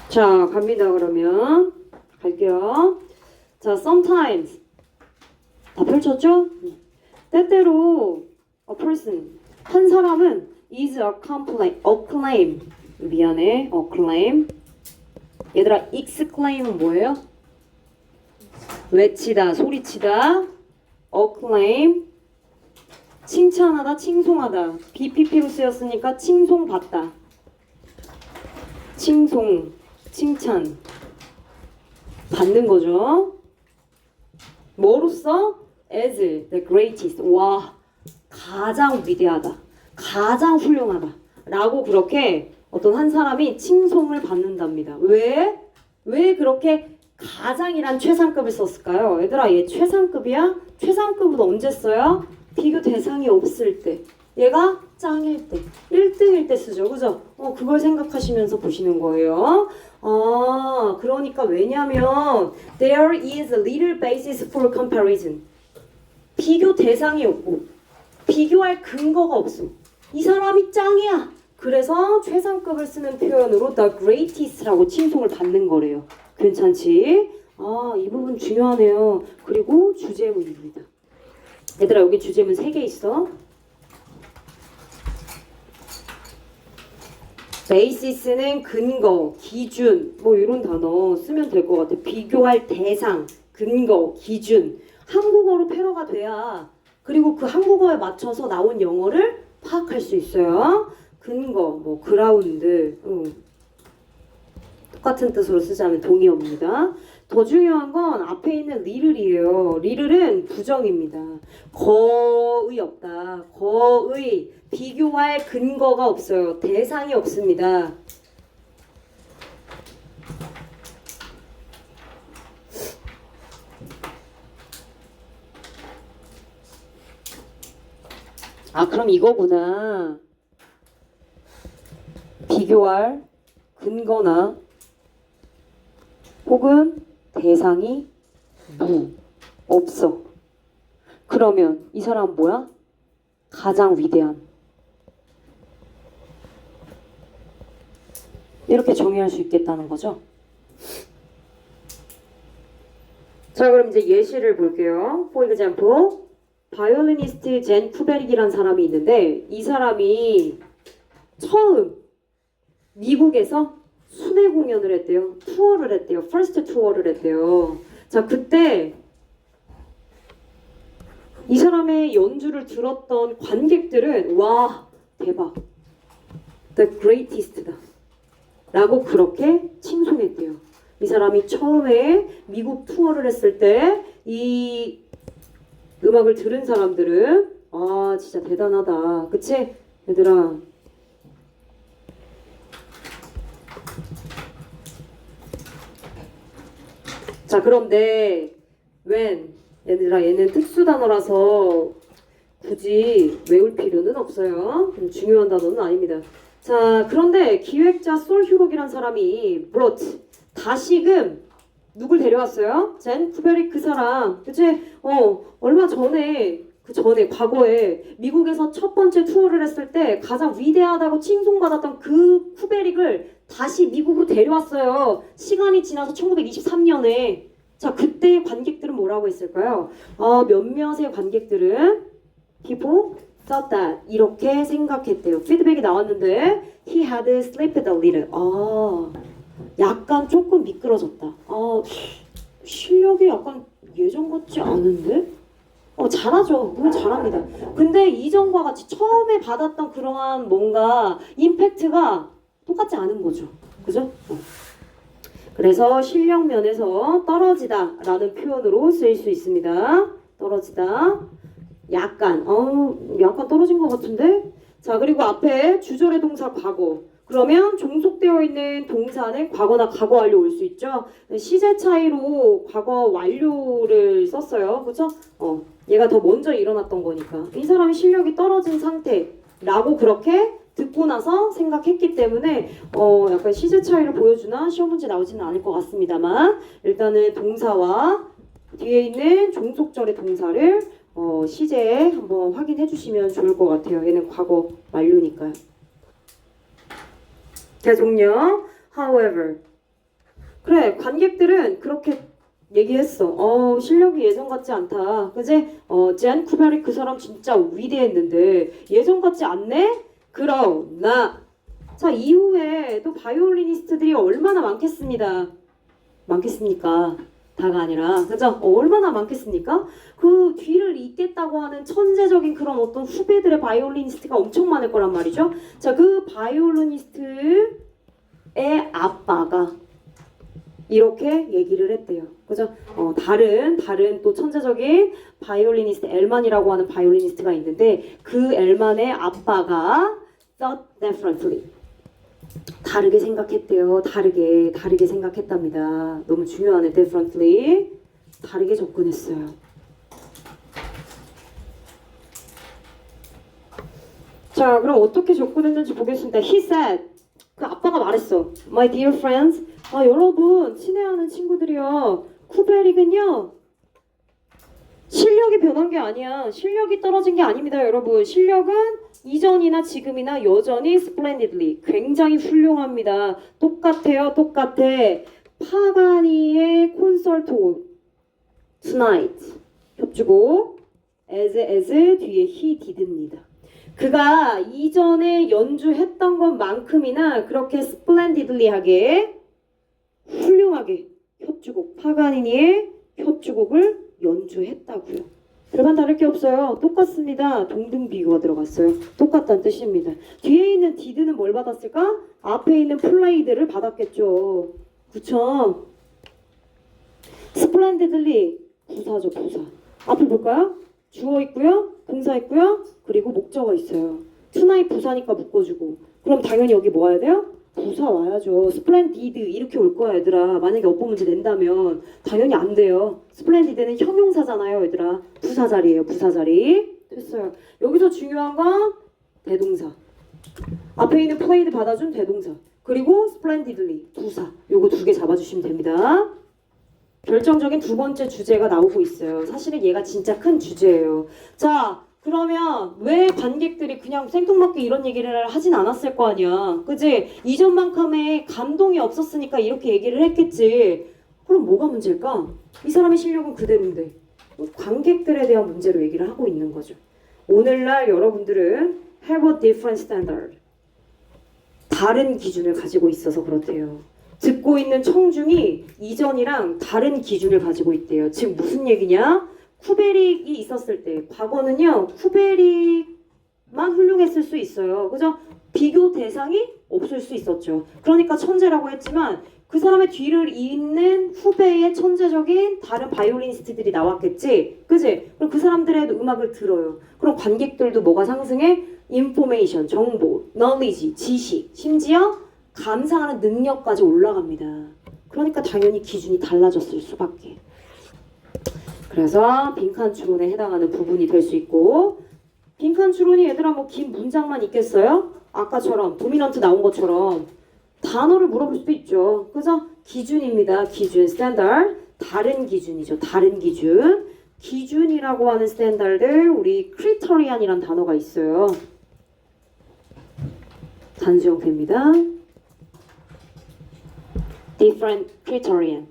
자, 갑니다. 그러면 갈게요. 자, sometimes 다 펼쳤죠? 때때로 a person 한 사람은 is acclaim 미안해 acclaim 얘들아 exclaim은 뭐예요? 외치다 소리치다 acclaim 칭찬하다 칭송하다 BPP로 쓰였으니까 칭송받다 칭송 칭찬 받는 거죠. 뭐로써? as the greatest. 와, 가장 위대하다. 가장 훌륭하다. 라고 그렇게 어떤 한 사람이 칭송을 받는답니다. 왜? 왜 그렇게 가장이란 최상급을 썼을까요? 얘들아, 얘 최상급이야? 최상급은 언제 써요? 비교 대상이 없을 때. 얘가 짱일 때, 1등일 때 쓰죠. 그죠? 그걸 생각하시면서 보시는 거예요. 그러니까 왜냐면 there is a little basis for comparison. 비교 대상이 없고 비교할 근거가 없어. 이 사람이 짱이야. 그래서 최상급을 쓰는 표현으로 the greatest라고 칭송을 받는 거래요. 괜찮지? 이 부분 중요하네요. 그리고 주제문입니다. 얘들아, 여기 주제문 3개 있어. 베이시스는 근거, 기준, 뭐 이런 단어 쓰면 될 것 같아. 비교할 대상, 근거, 기준. 한국어로 패러가 돼야 그리고 그 한국어에 맞춰서 나온 영어를 파악할 수 있어요. 근거, 뭐 그라운드, 똑같은 뜻으로 쓰자면 동의어입니다. 더 중요한 건 앞에 있는 리를이에요. 리를은 부정입니다. 거의 없다. 거의 비교할 근거가 없어요. 대상이 없습니다. 그럼 이거구나. 비교할 근거나 혹은 대상이 없어. 그러면 이 사람 뭐야? 가장 위대한. 이렇게 정의할 수 있겠다는 거죠. 자, 그럼 이제 예시를 볼게요. For example, 바이올리니스트 젠 쿠베릭이라는 사람이 있는데 이 사람이 처음 미국에서 순회 공연을 했대요. 투어를 했대요. 퍼스트 투어를 했대요. 자, 그때 이 사람의 연주를 들었던 관객들은 와, 대박. The greatest다. 라고 그렇게 칭송했대요. 이 사람이 처음에 미국 투어를 했을 때 이 음악을 들은 사람들은 진짜 대단하다. 그치? 얘들아. 자, 그런데 얘들아, 얘는 특수 단어라서 굳이 외울 필요는 없어요. 중요한 단어는 아닙니다. 자, 그런데 기획자 솔 휴록이라는 사람이 다시금 누굴 데려왔어요? 젠 쿠베릭 그 사람. 그치? 얼마 전에 과거에 미국에서 첫 번째 투어를 했을 때 가장 위대하다고 칭송받았던 그 쿠베릭을 다시 미국으로 데려왔어요. 시간이 지나서 1923년에. 자, 그때의 관객들은 뭐라고 했을까요? 몇몇의 관객들은 people thought that 이렇게 생각했대요. 피드백이 나왔는데 he had slept a little. 약간 조금 미끄러졌다. 실력이 약간 예전 같지 않은데? 잘하죠. 그건 잘합니다. 근데 이전과 같이 처음에 받았던 그러한 뭔가 임팩트가 똑같지 않은 거죠. 그죠? 그래서 실력 면에서 떨어지다 라는 표현으로 쓰일 수 있습니다. 떨어지다. 약간 떨어진 것 같은데? 자, 그리고 앞에 주절의 동사 과거. 그러면 종속되어 있는 동사는 과거나 과거 완료 올 수 있죠. 시제 차이로 과거 완료를 썼어요. 그죠? 얘가 더 먼저 일어났던 거니까. 이 사람이 실력이 떨어진 상태라고 그렇게 듣고 나서 생각했기 때문에 약간 시제 차이를 보여주나 시험 문제 나오지는 않을 것 같습니다만 일단은 동사와 뒤에 있는 종속절의 동사를 시제에 한번 확인해 주시면 좋을 것 같아요. 얘는 과거 완료니까요. 자, 종료. However, 그래, 관객들은 그렇게 얘기했어. 실력이 예전 같지 않다. 그지? 젠 쿠베릭 그 사람 진짜 위대했는데 예전 같지 않네? 그러나 자, 이후에 또 바이올리니스트들이 얼마나 많겠습니까? 다가 아니라, 그죠? 얼마나 많겠습니까? 그 뒤를 잇겠다고 하는 천재적인 그런 어떤 후배들의 바이올리니스트가 엄청 많을 거란 말이죠. 자, 그 바이올리니스트의 아빠가 이렇게 얘기를 했대요. 그죠? 다른 또 천재적인 바이올리니스트, 엘만이라고 하는 바이올리니스트가 있는데 그 엘만의 아빠가 thought differently. 다르게 생각했대요. 다르게 생각했답니다. 너무 중요하네. differently. 다르게 접근했어요. 자, 그럼 어떻게 접근했는지 보겠습니다. He said, 그 아빠가 말했어. My dear friends, 여러분, 친애하는 친구들이요. 쿠베릭은요, 실력이 변한 게 아니야. 실력이 떨어진 게 아닙니다, 여러분. 실력은 이전이나 지금이나 여전히 splendidly, 굉장히 훌륭합니다. 똑같아요, 똑같아. 파가니의 콘서트 tonight 협주곡 as 뒤에 he did입니다. 그가 이전에 연주했던 것만큼이나 그렇게 splendidly하게 훌륭하게 협주곡 파가니니의 협주곡을 연주했다고요. 별반 다를 게 없어요. 똑같습니다. 동등 비교가 들어갔어요. 똑같다는 뜻입니다. 뒤에 있는 did는 뭘 받았을까? 앞에 있는 played를 받았겠죠. 그쵸? splendidly 부사죠, 부사. 앞을 볼까요? 주어 있고요, 동사 있고요, 그리고 목적어 있어요. tonight 부사니까 묶어주고. 그럼 당연히 여기 뭐 와야 돼요? 부사 와야죠. splendid 이렇게 올 거야, 얘들아. 만약에 어법 문제 낸다면 당연히 안 돼요. splendid는 형용사잖아요, 얘들아. 부사 자리예요, 부사 자리. 됐어요. 여기서 중요한 건 대동사. 앞에 있는 played 받아준 대동사. 그리고 splendidly 부사. 요거 두 개 잡아주시면 됩니다. 결정적인 두 번째 주제가 나오고 있어요. 사실은 얘가 진짜 큰 주제예요. 자, 그러면 왜 관객들이 그냥 생뚱맞게 이런 얘기를 하진 않았을 거 아니야. 그지? 이전만큼의 감동이 없었으니까 이렇게 얘기를 했겠지. 그럼 뭐가 문제일까? 이 사람의 실력은 그대로인데 관객들에 대한 문제로 얘기를 하고 있는 거죠. 오늘날 여러분들은 have a different standard. 다른 기준을 가지고 있어서 그렇대요. 듣고 있는 청중이 이전이랑 다른 기준을 가지고 있대요. 지금 무슨 얘기냐? 쿠베릭이 있었을 때 과거는요, 쿠베릭만 훌륭했을 수 있어요. 그죠? 비교 대상이 없을 수 있었죠. 그러니까 천재라고 했지만 그 사람의 뒤를 잇는 후배의 천재적인 다른 바이올리니스트들이 나왔겠지. 그지? 그럼 그 사람들의 음악을 들어요. 그럼 관객들도 뭐가 상승해? 인포메이션, 정보, knowledge, 지식, 심지어 감상하는 능력까지 올라갑니다. 그러니까 당연히 기준이 달라졌을 수밖에. 그래서 빈칸 추론에 해당하는 부분이 될 수 있고, 빈칸 추론이 얘들아 뭐 긴 문장만 있겠어요? 아까처럼 도미넌트 나온 것처럼 단어를 물어볼 수도 있죠. 그래서 기준입니다. 기준, 스탠다드. 다른 기준이죠. 다른 기준. 기준이라고 하는 스탠다드, 우리 크리터리안이라는 단어가 있어요. 단수 형태입니다. different criterion.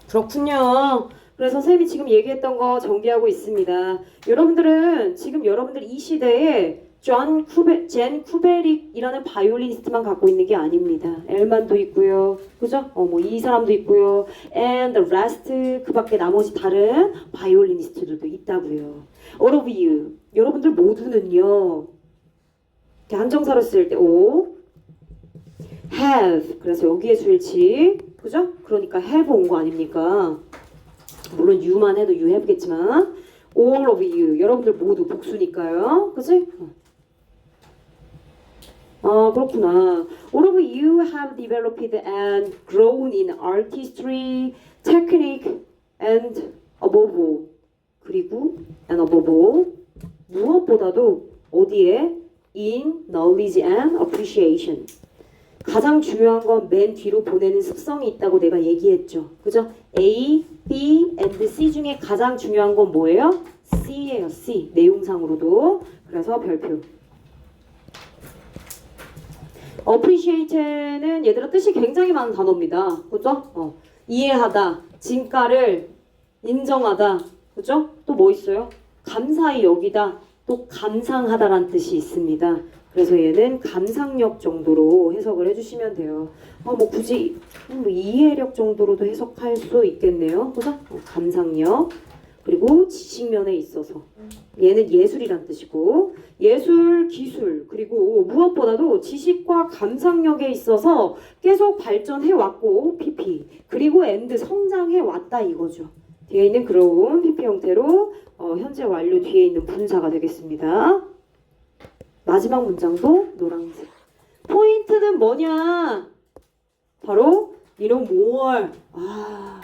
그렇군요. 그래서 쌤이 지금 얘기했던 거 정리하고 있습니다. 여러분들은 지금 여러분들 이 시대에 젠 쿠베릭이라는 바이올리니스트만 갖고 있는 게 아닙니다. 엘만도 있고요. 그죠? 뭐 이 사람도 있고요. And the rest, 그 밖에 나머지 다른 바이올리니스트들도 있다고요. All of you, 여러분들 모두는요. 이렇게 한정사로 쓸 때 O, have, 그래서 여기에 수일치, 그죠? 그러니까 have 온 거 아닙니까? 물론 you만 해도 you have겠지만 all of you, 여러분들 모두 복수니까요. 그치? 그렇구나. All of you have developed and grown in artistry, technique, and above all. 그리고 and above all. 무엇보다도 어디에? In knowledge and appreciation. 가장 중요한 건 맨 뒤로 보내는 습성이 있다고 내가 얘기했죠. 그죠? A, B, and C 중에 가장 중요한 건 뭐예요? C예요. C. 내용상으로도. 그래서 별표. appreciate는 얘들아 뜻이 굉장히 많은 단어입니다. 그죠? 이해하다, 진가를 인정하다, 그죠? 또 뭐 있어요? 감사히 여기다, 또 감상하다라는 뜻이 있습니다. 그래서 얘는 감상력 정도로 해석을 해주시면 돼요. 뭐 굳이 뭐 이해력 정도로도 해석할 수 있겠네요. 그죠? 감상력. 그리고 지식면에 있어서 얘는 예술이란 뜻이고 예술, 기술 그리고 무엇보다도 지식과 감상력에 있어서 계속 발전해 왔고 PP 그리고 엔드 성장해 왔다 이거죠. 뒤에 있는 그런 PP 형태로 현재 완료 뒤에 있는 분사가 되겠습니다. 마지막 문장도 노란색. 포인트는 뭐냐? 바로 이런 more. 아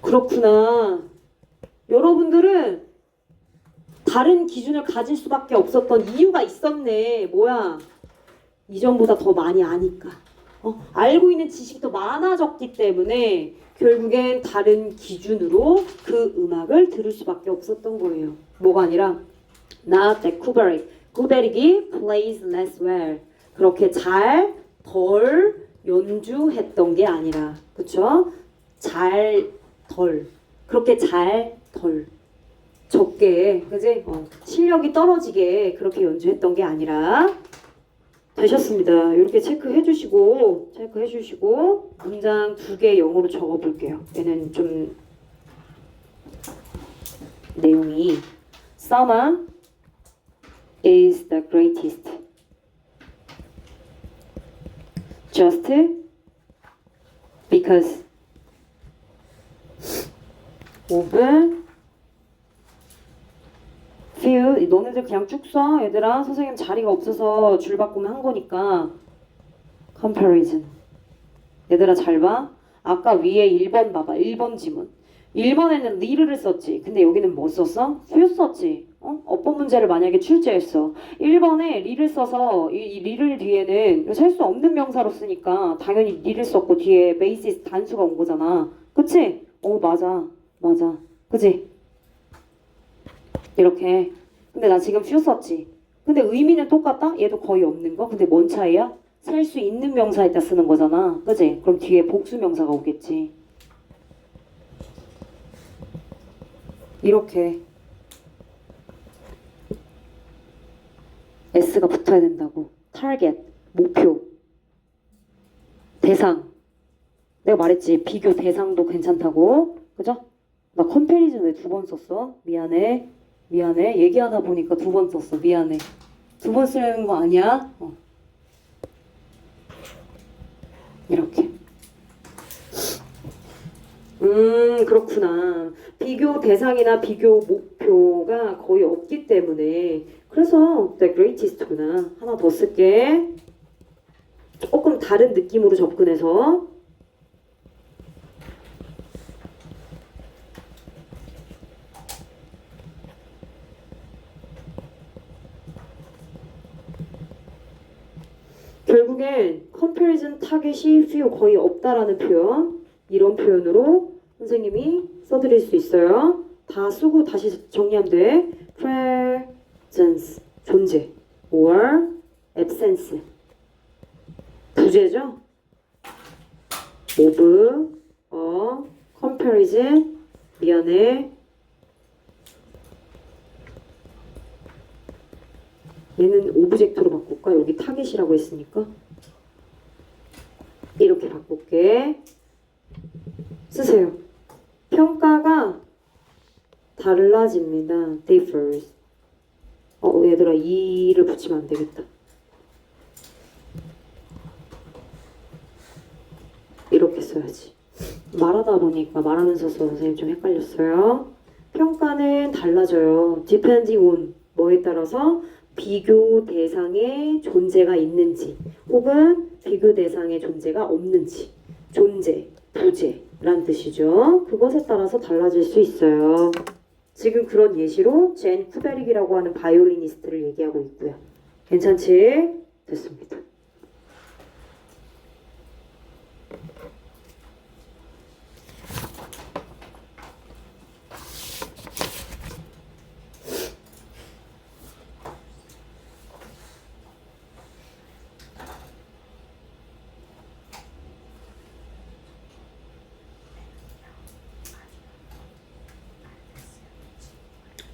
그렇구나. 여러분들은 다른 기준을 가질 수밖에 없었던 이유가 있었네. 뭐야? 이전보다 더 많이 아니까. 알고 있는 지식이 더 많아졌기 때문에 결국엔 다른 기준으로 그 음악을 들을 수밖에 없었던 거예요. 뭐가 아니라 not that 쿠베릭이 plays less well. 그렇게 잘 덜 연주했던 게 아니라 그쵸? 잘 덜 그렇게 잘 덜 적게 그지? 실력이 떨어지게 그렇게 연주했던 게 아니라 되셨습니다. 이렇게 체크해 주시고 문장 2개 영어로 적어 볼게요. 얘는 좀 내용이 Summer is the greatest just because of few. 너네들 그냥 쭉 써. 얘들아 선생님 자리가 없어서 줄 바꾸면 한 거니까 comparison. 얘들아 잘 봐. 아까 위에 1번 봐봐. 1번 지문. 1번에는 little를 썼지. 근데 여기는 뭐 썼어? few 썼지. 어법 문제를 만약에 출제했어. 1번에 little를 써서 이 little 뒤에는 셀 수 없는 명사로 쓰니까 당연히 little를 썼고 뒤에 basis 단수가 온 거잖아. 그치? 맞아. 그치? 이렇게. 근데 나 지금 few 썼지. 근데 의미는 똑같다? 얘도 거의 없는 거? 근데 뭔 차이야? 셀 수 있는 명사에다 쓰는 거잖아. 그치? 그럼 뒤에 복수 명사가 오겠지. 이렇게. S가 붙어야 된다고. target, 목표, 대상. 내가 말했지. 비교 대상도 괜찮다고. 그죠? 나 컴패리즌 왜 2번 썼어? 미안해. 얘기하다 보니까 2번 썼어. 미안해. 2번 쓰려는 거 아니야? 이렇게. 그렇구나. 비교 대상이나 비교 목표가 거의 없기 때문에 그래서 the greatest구나. 하나 더 쓸게. 조금 다른 느낌으로 접근해서 결국엔 comparison 타겟이 few 거의 없다라는 표현 이런 표현으로 선생님이 써드릴 수 있어요. 다 쓰고 다시 정리하면 돼. presence 존재 or absence 부재죠. of comparison 미안해. 얘는 오브젝트로 바꿀까? 여기 타겟이라고 했으니까 이렇게 바꿀게. 쓰세요. 평가가 달라집니다. differs. 얘들아 이를 붙이면 안 되겠다. 이렇게 써야지. 말하다 보니까 말하면서 써서 선생님 좀 헷갈렸어요. 평가는 달라져요. depending on 뭐에 따라서 비교 대상의 존재가 있는지 혹은 비교 대상의 존재가 없는지 존재, 부재란 뜻이죠. 그것에 따라서 달라질 수 있어요. 지금 그런 예시로 젠 쿠베릭이라고 하는 바이올리니스트를 얘기하고 있고요. 괜찮지? 됐습니다.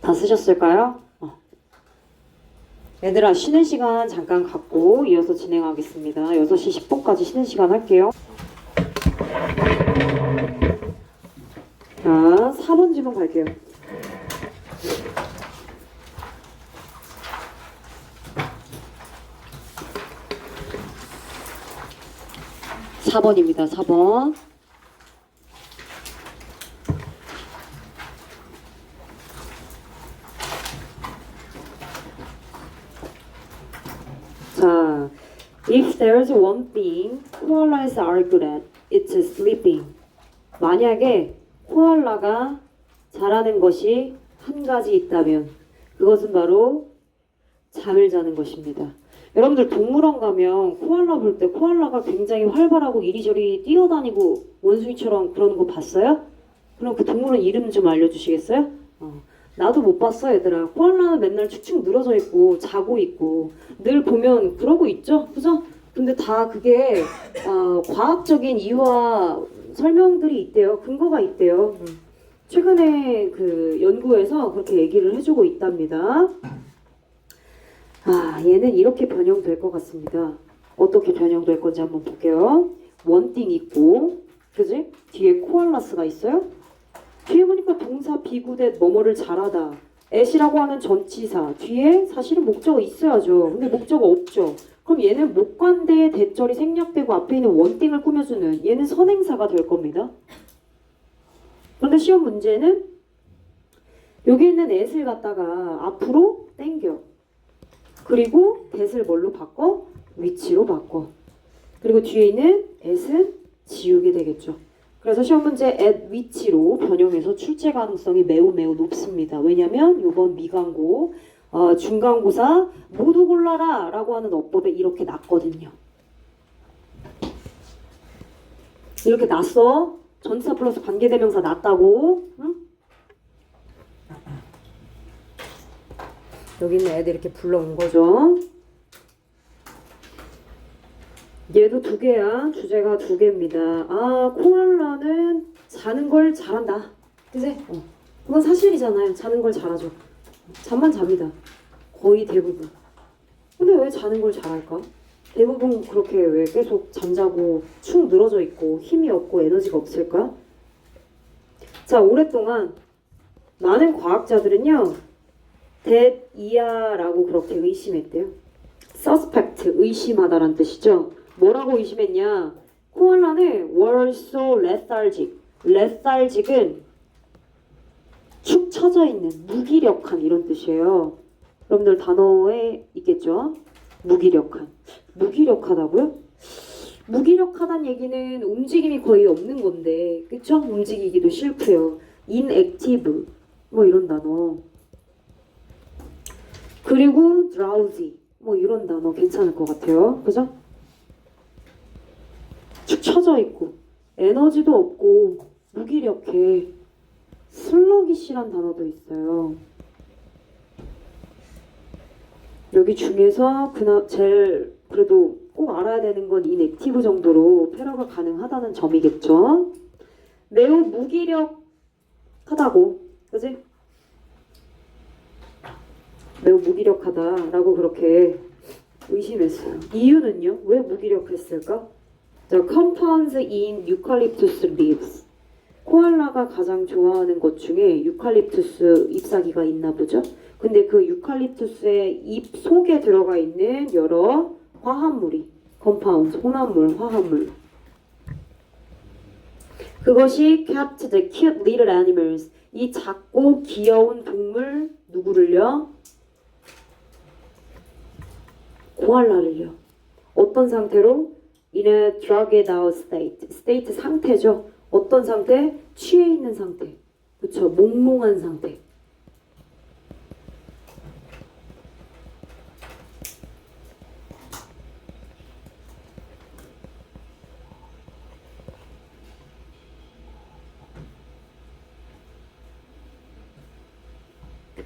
다 쓰셨을까요? 얘들아 쉬는 시간 잠깐 갖고 이어서 진행하겠습니다. 6시 10분까지 쉬는 시간 할게요. 자, 4번 질문 갈게요. (4번입니다) 4번. 자, if there's one thing koalas are good at, it's sleeping. 만약에 코알라가 잘하는 것이 한 가지 있다면 그것은 바로 잠을 자는 것입니다. 여러분들 동물원 가면 코알라 볼 때 코알라가 굉장히 활발하고 이리저리 뛰어다니고 원숭이처럼 그러는 거 봤어요? 그럼 그 동물원 이름 좀 알려주시겠어요? 나도 못 봤어 얘들아. 코알라는 맨날 축축 늘어져 있고 자고 있고 늘 보면 그러고 있죠, 그죠? 근데 다 그게 과학적인 이유와 설명들이 있대요. 근거가 있대요. 최근에 그 연구에서 그렇게 얘기를 해주고 있답니다. 얘는 이렇게 변형될 것 같습니다. 어떻게 변형될 건지 한번 볼게요. 원띵 있고, 그지? 뒤에 코알라스가 있어요? 뒤에 보니까 동사 비구대 뭐뭐를 잘하다. at이라고 하는 전치사. 뒤에 사실은 목적어 있어야죠. 근데 목적어 없죠. 그럼 얘는 목관대의 대절이 생략되고 앞에 있는 원띵을 꾸며주는 얘는 선행사가 될 겁니다. 그런데 시험 문제는 여기 있는 at을 갖다가 앞으로 당겨. 그리고 that을 뭘로 바꿔? 위치로 바꿔. 그리고 뒤에 있는 at은 지우게 되겠죠. 그래서 시험 문제 at 위치로 변형해서 출제 가능성이 매우 높습니다. 왜냐면 이번 미광고 중간고사 모두 골라라 라고 하는 어법에 이렇게 났거든요. 이렇게 났어. 전치사 플러스 관계대명사 났다고. 응? 여기 있는 애들 이렇게 불러온 거죠. 얘도 2개야. 주제가 2개입니다. 코알라는 자는 걸 잘한다. 그치? 그건 사실이잖아요. 자는 걸 잘하죠. 잠만 잡니다. 거의 대부분. 근데 왜 자는 걸 잘할까? 대부분 그렇게 왜 계속 잠자고 축 늘어져 있고 힘이 없고 에너지가 없을까? 자, 오랫동안 많은 과학자들은요. that이야라고 그렇게 의심했대요. suspect, 의심하다란 뜻이죠. 뭐라고 의심했냐? 코알라는 were so lethargic. lethargic은 축 처져 있는, 무기력한 이런 뜻이에요. 여러분들 단어에 있겠죠? 무기력한. 무기력하다고요? 무기력하다는 얘기는 움직임이 거의 없는 건데, 그쵸? 움직이기도 싫고요. inactive, 뭐 이런 단어. 그리고 drowsy, 뭐 이런 단어 괜찮을 것 같아요. 그죠? 축 처져 있고, 에너지도 없고, 무기력해. 슬러기시란 단어도 있어요. 여기 중에서 제일 그래도 꼭 알아야 되는 건 inactive 정도로 패러가 가능하다는 점이겠죠. 매우 무기력하다고, 그지? 매우 무기력하다라고 그렇게 의심했어요. 이유는요? 왜 무기력했을까? The compounds in eucalyptus leaves. 코알라가 가장 좋아하는 것 중에 유칼립투스 잎사귀가 있나 보죠? 근데 그 유칼립투스의 잎 속에 들어가 있는 여러 화합물이 compounds, 혼합물, 화합물. 그것이 kept the cute little animals. 이 작고 귀여운 동물 누구를요? 코알라를요. 어떤 상태로? In a drugged out state. state 상태죠. 어떤 상태? 취해 있는 상태. 그쵸? 몽롱한 상태.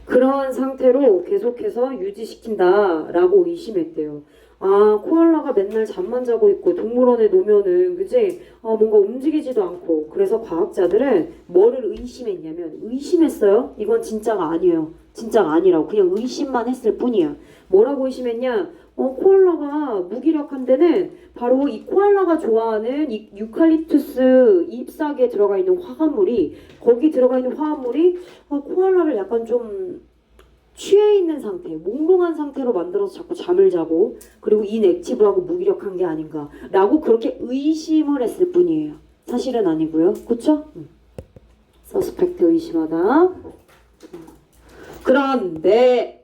그러한 상태로 계속해서 유지시킨다라고 의심했대요. 아, 코알라가 맨날 잠만 자고 있고 동물원에 놓으면은 그지? 뭔가 움직이지도 않고 그래서 과학자들은 뭐를 의심했냐면 의심했어요. 이건 진짜가 아니에요. 진짜가 아니라고 그냥 의심만 했을 뿐이야. 뭐라고 의심했냐? 코알라가 무기력한 데는 바로 이 코알라가 좋아하는 이 유칼립투스 잎사귀에 들어가 있는 화합물이 거기 들어가 있는 화합물이 코알라를 약간 좀 취해 있는 상태, 몽롱한 상태로 만들어서 자꾸 잠을 자고 그리고 인액티브하고 무기력한 게 아닌가라고 그렇게 의심을 했을 뿐이에요. 사실은 아니고요. 그쵸? 서스펙트 의심하다. 그런데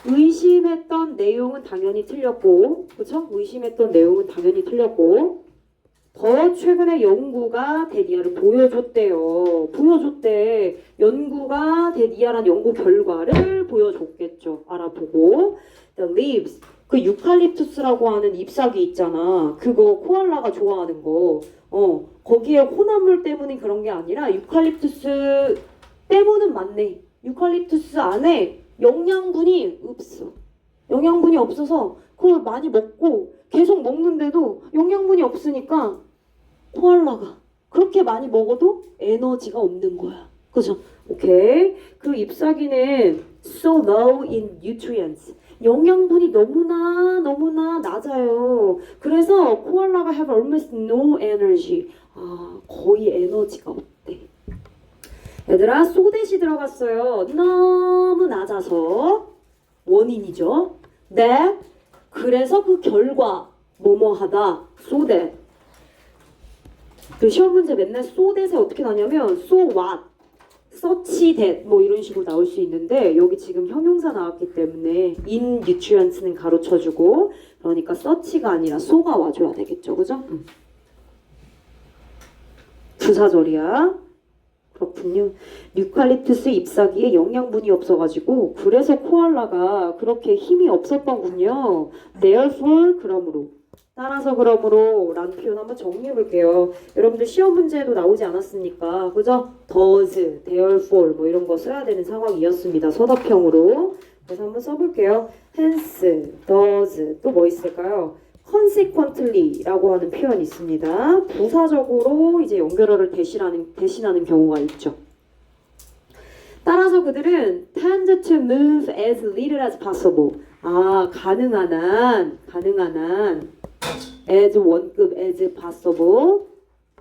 의심했던 내용은 당연히 틀렸고 그쵸? 의심했던 내용은 당연히 틀렸고 더 최근에 연구가 데니아를 보여줬대. 연구가 데니아란 연구 결과를 보여줬겠죠. 알아보고. The leaves. 그 유칼립투스라고 하는 잎사귀 있잖아. 그거 코알라가 좋아하는 거. 거기에 혼합물 때문에 그런 게 아니라 유칼립투스 때문은 맞네. 유칼립투스 안에 영양분이 없어. 영양분이 없어서 그걸 많이 먹고 계속 먹는데도 영양분이 없으니까 코알라가 그렇게 많이 먹어도 에너지가 없는 거야. 그죠? 오케이. 그 잎사귀는 so low in nutrients. 영양분이 너무나 낮아요. 그래서 코알라가 have almost no energy. 거의 에너지가 없대. 얘들아, 소댓이 들어갔어요. 너무 낮아서 원인이죠. 네. 그래서 그 결과 뭐뭐하다. so that. 그 시험 문제 맨날 so that에 어떻게 나냐면 so what, such that 뭐 이런 식으로 나올 수 있는데 여기 지금 형용사 나왔기 때문에 in nutrients는 가로쳐주고 그러니까 such가 아니라 so가 와줘야 되겠죠. 그죠? 부사절이야. 그렇군요. 유칼립투스 잎사귀에 영양분이 없어가지고 그래서 코알라가 그렇게 힘이 없었던군요. Therefore, 그러므로. 따라서 그러므로 라는 표현 한번 정리해볼게요. 여러분들 시험 문제에도 나오지 않았습니까? 그죠? does, therefore 뭐 이런 거 써야 되는 상황이었습니다. 서답형으로. 그래서 한번 써볼게요. hence, does 또 뭐 있을까요? consequently 라고 하는 표현이 있습니다. 부사적으로 이제 연결어를 대신하는 경우가 있죠. 따라서 그들은 tend to move as little as possible. 가능한 한 as 원급 as possible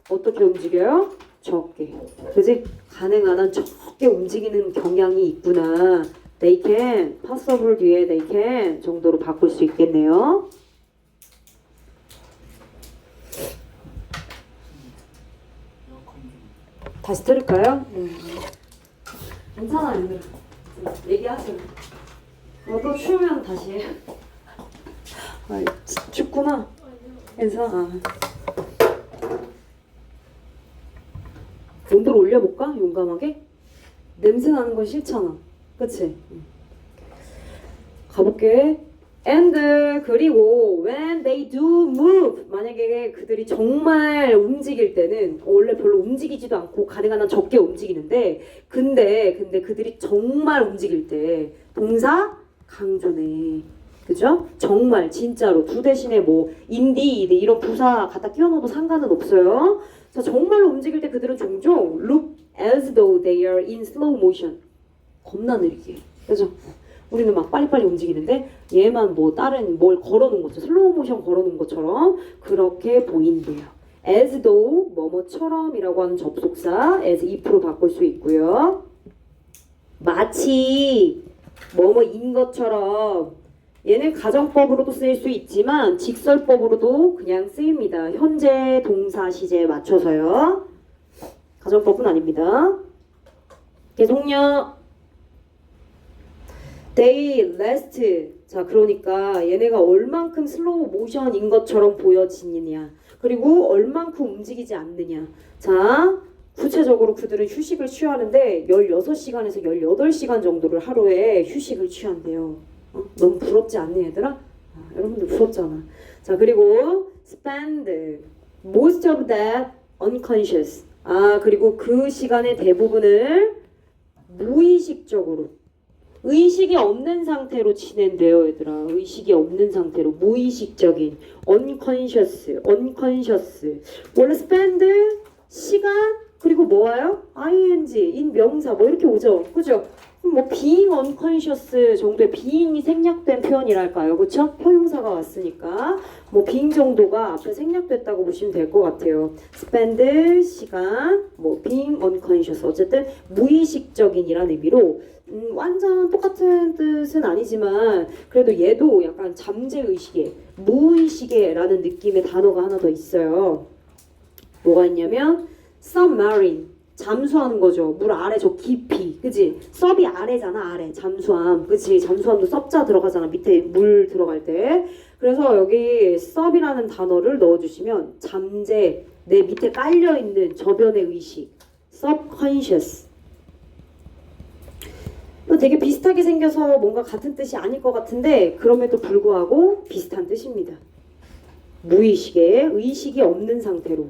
어떻게 움직여요? 적게. 그지? 가능한 한 적게 움직이는 경향이 있구나. They can, possible 뒤에 they can 정도로 바꿀 수 있겠네요. 다시 들을까요? 괜찮아, 얘들아. 얘기하세요. 또 추우면 다시 해. 춥구나. 괜찮아. 온도를 올려볼까? 용감하게? 냄새 나는 건 싫잖아. 그치? 가볼게. And 그리고 when they do move 만약에 그들이 정말 움직일 때는 원래 별로 움직이지도 않고 가능한 한 적게 움직이는데 근데 그들이 정말 움직일 때 동사 강조네. 그죠? 정말 진짜로 두 대신에 뭐 indeed 이런 부사 갖다 끼워 넣어도 상관은 없어요. 자, 정말로 움직일 때 그들은 종종 look as though they are in slow motion. 겁나 느리게. 그죠? 우리는 막 빨리빨리 움직이는데 얘만 뭐 다른 뭘 걸어놓은 것처럼 슬로우 모션 걸어놓은 것처럼 그렇게 보인대요. as though 뭐뭐처럼 이라고 하는 접속사 as if로 바꿀 수 있고요. 마치 뭐뭐인 것처럼 얘는 가정법으로도 쓰일 수 있지만 직설법으로도 그냥 쓰입니다. 현재 동사 시제에 맞춰서요. 가정법은 아닙니다. 계속요. They last. 자, 그러니까 얘네가 얼만큼 슬로우 모션인 것처럼 보여지느냐. 그리고 얼만큼 움직이지 않느냐. 자, 구체적으로 그들은 휴식을 취하는데 16시간에서 18시간 정도를 하루에 휴식을 취한대요. 너무 부럽지 않니, 얘들아? 여러분들 부럽잖아. 자, 그리고 spend most of that unconscious. 그리고 그 시간의 대부분을 무의식적으로 의식이 없는 상태로 지낸대요, 얘들아. 의식이 없는 상태로. 무의식적인. unconscious. 원래 spend, 시간, 그리고 뭐와요? ing, in 명사, 뭐 이렇게 오죠. 그죠? 뭐 being unconscious 정도의 being이 생략된 표현이랄까요. 그쵸? 형용사가 왔으니까. 뭐 being 정도가 앞에 생략됐다고 보시면 될 것 같아요. spend, 시간, 뭐 being unconscious. 어쨌든 무의식적인이라는 의미로 완전 똑같은 뜻은 아니지만 그래도 얘도 약간 잠재의식의 무의식의 느낌의 단어가 하나 더 있어요. 뭐가 있냐면 submarine, 잠수하는 거죠. 물 아래 저 깊이, 그치? sub이 아래잖아, 아래. 잠수함, 그치? 잠수함도 sub자 들어가잖아, 밑에 물 들어갈 때. 그래서 여기 sub이라는 단어를 넣어주시면 잠재, 내 밑에 깔려있는 저변의 의식, subconscious. 되게 비슷하게 생겨서 뭔가 같은 뜻이 아닐 것 같은데 그럼에도 불구하고 비슷한 뜻입니다. 무의식에 의식이 없는 상태로.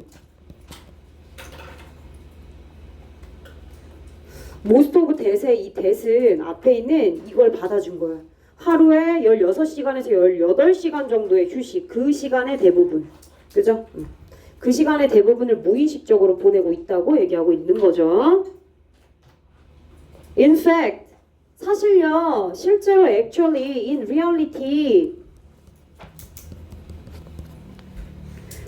most of that의 이 that은 앞에 있는 이걸 받아준 거야. 하루에 16시간에서 18시간 정도의 휴식, 그 시간의 대부분. 그죠? 그 시간의 대부분을 무의식적으로 보내고 있다고 얘기하고 있는 거죠. In fact, 사실요, 실제로 actually, in reality,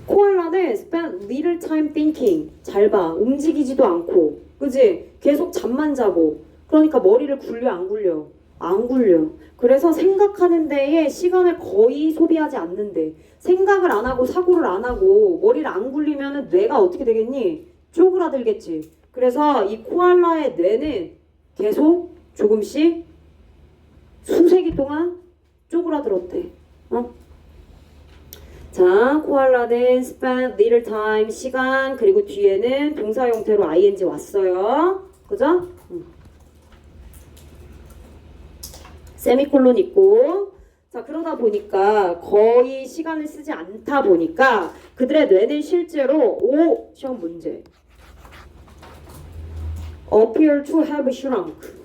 코알라는 spend little time thinking. 잘 봐. 움직이지도 않고. 그지? 계속 잠만 자고. 그러니까 머리를 굴려 안 굴려? 안 굴려. 그래서 생각하는 데에 시간을 거의 소비하지 않는데 생각을 안 하고 사고를 안 하고 머리를 안 굴리면 뇌가 어떻게 되겠니? 쪼그라들겠지. 그래서 이 코알라의 뇌는 계속 조금씩 수세기 동안 쪼그라들었대. 자, 코알라는 spend little time, 시간, 그리고 뒤에는 동사 형태로 ing 왔어요. 그죠? 세미콜론 있고. 자, 그러다 보니까 거의 시간을 쓰지 않다 보니까 그들의 뇌는 실제로 시험 문제. appear to have shrunk.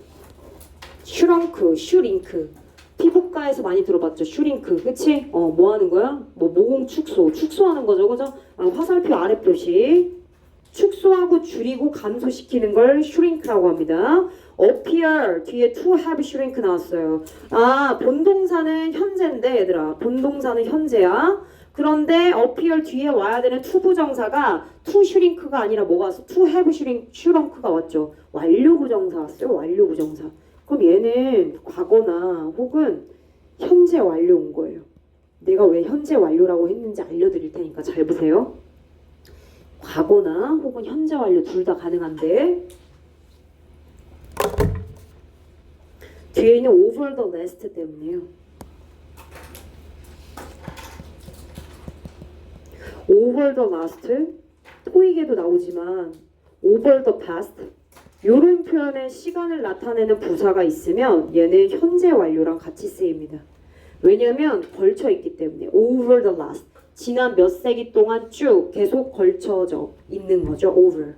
피부과에서 많이 들어봤죠. 슈링크, 그치? 뭐 하는 거야? 뭐 모공 축소하는 거죠, 그죠? 화살표 아래 표시. 축소하고 줄이고 감소시키는 걸 슈링크라고 합니다. appear 뒤에 to have shrink 나왔어요. 본동사는 현재인데 얘들아, 본동사는 현재야. 그런데 appear 뒤에 와야 되는 to 부정사가 to shrink가 아니라 뭐가 왔어? to have shrunk가 왔죠. 완료 부정사 왔어요. 완료 부정사. 그럼 얘는 과거나 혹은 현재 완료 온 거예요. 내가 왜 현재 완료라고 했는지 알려드릴 테니까 잘 보세요. 과거나 혹은 현재 완료 둘 다 가능한데 뒤에 있는 over the last 때문에요. over the last, 토익에도 나오지만 over the past 이런 표현에 시간을 나타내는 부사가 있으면 얘는 현재 완료랑 같이 쓰입니다. 왜냐면 걸쳐 있기 때문에 over the last, 지난 몇 세기 동안 쭉 계속 걸쳐져 있는 거죠. over.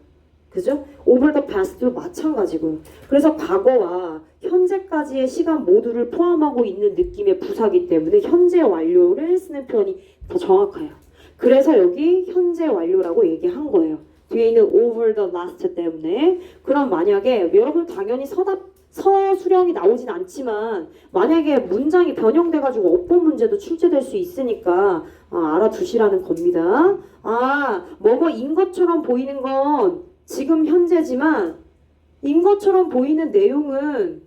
그죠? over the past도 마찬가지고요. 그래서 과거와 현재까지의 시간 모두를 포함하고 있는 느낌의 부사기 때문에 현재 완료를 쓰는 표현이 더 정확해요. 그래서 여기 현재 완료라고 얘기한 거예요. 뒤에 있는 over the last 때문에. 그럼 만약에 여러분 당연히 서술형이 나오진 않지만 만약에 문장이 변형돼가지고 어법 문제도 출제될 수 있으니까 알아두시라는 겁니다. 뭐뭐인 것처럼 보이는 건 지금 현재지만 인 것처럼 보이는 내용은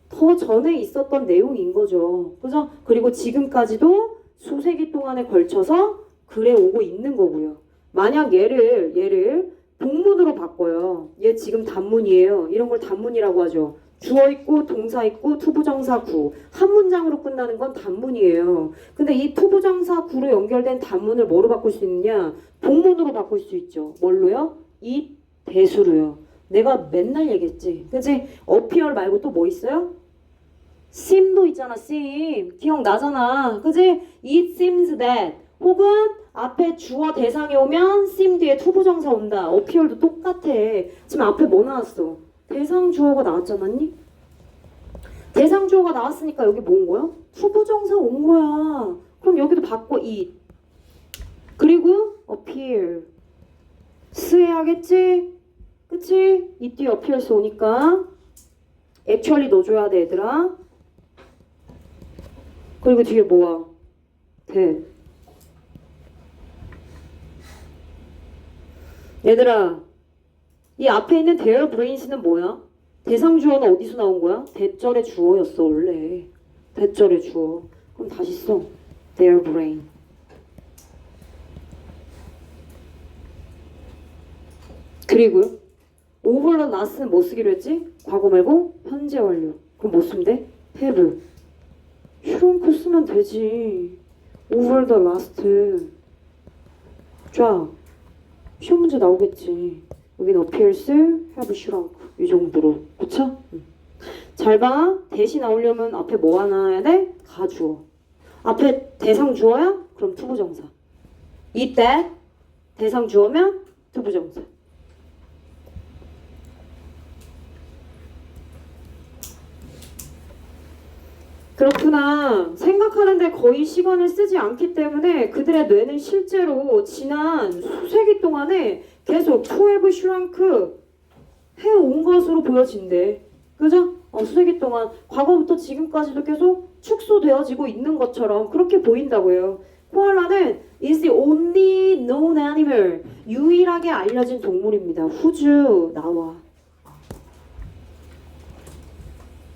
더 전에 있었던 내용인 거죠. 그죠? 그리고 지금까지도 수세기 동안에 걸쳐서 그래 오고 있는 거고요. 만약 얘를 동문으로 바꿔요. 얘 지금 단문이에요. 이런 걸 단문이라고 하죠. 주어 있고 동사 있고 투부정사 구. 한 문장으로 끝나는 건 단문이에요. 근데 이 투부정사 구로 연결된 단문을 뭐로 바꿀 수 있느냐? 동문으로 바꿀 수 있죠. 뭘로요? 이 대수로요. 내가 맨날 얘기했지. 그치? appear 말고 또 뭐 있어요? seem도 있잖아. seem. 기억나잖아. 그치? It seems that. 혹은 앞에 주어 대상이 오면 seem 뒤에 투부정사 온다. appear도 똑같아. 지금 앞에 뭐 나왔어? 대상 주어가 나왔잖아니? 대상 주어가 나왔으니까 여기 뭐 온 거야? 투부정사 온 거야. 그럼 여기도 바꿔 it. 그리고 appear. 스해야겠지? 그치? 이 뒤에 appears 오니까 actually 넣어줘야 돼 얘들아. 그리고 뒤에 뭐야? that. 얘들아, 이 앞에 있는 their brains는 뭐야? 대상 주어는 어디서 나온 거야? 대절의 주어였어 원래. 대절의 주어. 그럼 다시 써. their brain. 그리고요. over the last는 뭐 쓰기로 했지? 과거 말고 현재 완료. 그럼 뭐 쓰면 돼? have. shrunk 쓰면 되지. over the last. 쫙. 시험 문제 나오겠지. 여기는 appears, have shrunk. 이 정도로. 그쵸? 잘 봐. 대시 나오려면 앞에 뭐 하나 해야 돼? 가주어. 앞에 대상 주어야? 그럼 투부정사. 이때 대상 주어면 투부정사. 그렇구나. 생각하는데 거의 시간을 쓰지 않기 때문에 그들의 뇌는 실제로 지난 수세기 동안에 계속 to have shrunk 해온 것으로 보여진대. 그죠? 수세기 동안 과거부터 지금까지도 계속 축소되어지고 있는 것처럼 그렇게 보인다고요. 코알라는 is the only known animal. 유일하게 알려진 동물입니다. 후주 나와.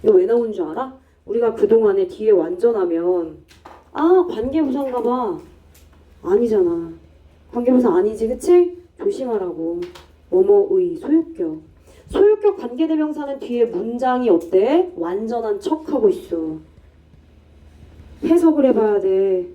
이거 왜 나온 줄 알아? 우리가 그동안에 뒤에 완전하면 관계부사인가 봐. 아니잖아. 관계부사 아니지, 그치? 조심하라고. 뭐뭐의 소유격. 소유격 관계대명사는 뒤에 문장이 어때? 완전한 척하고 있어. 해석을 해봐야 돼.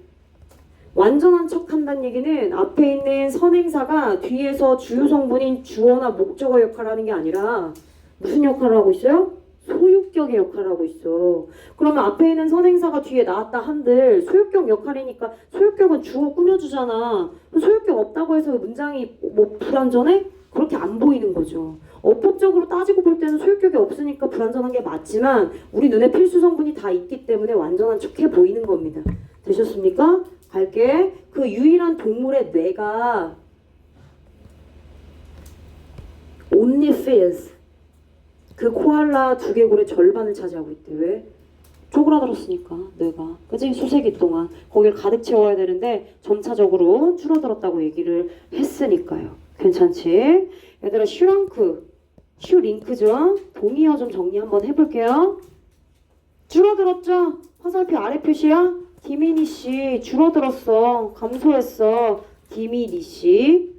완전한 척한다는 얘기는 앞에 있는 선행사가 뒤에서 주요 성분인 주어나 목적어 역할을 하는 게 아니라 무슨 역할을 하고 있어요? 소유격의 역할을 하고 있어. 그러면 앞에 있는 선행사가 뒤에 나왔다 한들 소유격 역할이니까 소유격은 주어 꾸며주잖아. 소유격 없다고 해서 문장이 뭐 불완전해? 그렇게 안 보이는 거죠. 어법적으로 따지고 볼 때는 소유격이 없으니까 불완전한 게 맞지만 우리 눈에 필수 성분이 다 있기 때문에 완전한 척해 보이는 겁니다. 되셨습니까? 갈게. 그 유일한 동물의 뇌가 only feels. 그 코알라 두개골의 절반을 차지하고 있대. 왜? 쪼그라들었으니까 뇌가. 그치? 수세기 동안 거길 가득 채워야 되는데 점차적으로 줄어들었다고 얘기를 했으니까요. 괜찮지? 얘들아 슈랑크 슈링크죠? 동의어 좀 정리 한번 해볼게요. 줄어들었죠? 화살표 아래 표시야? 디미니시. 줄어들었어. 감소했어. 디미니시.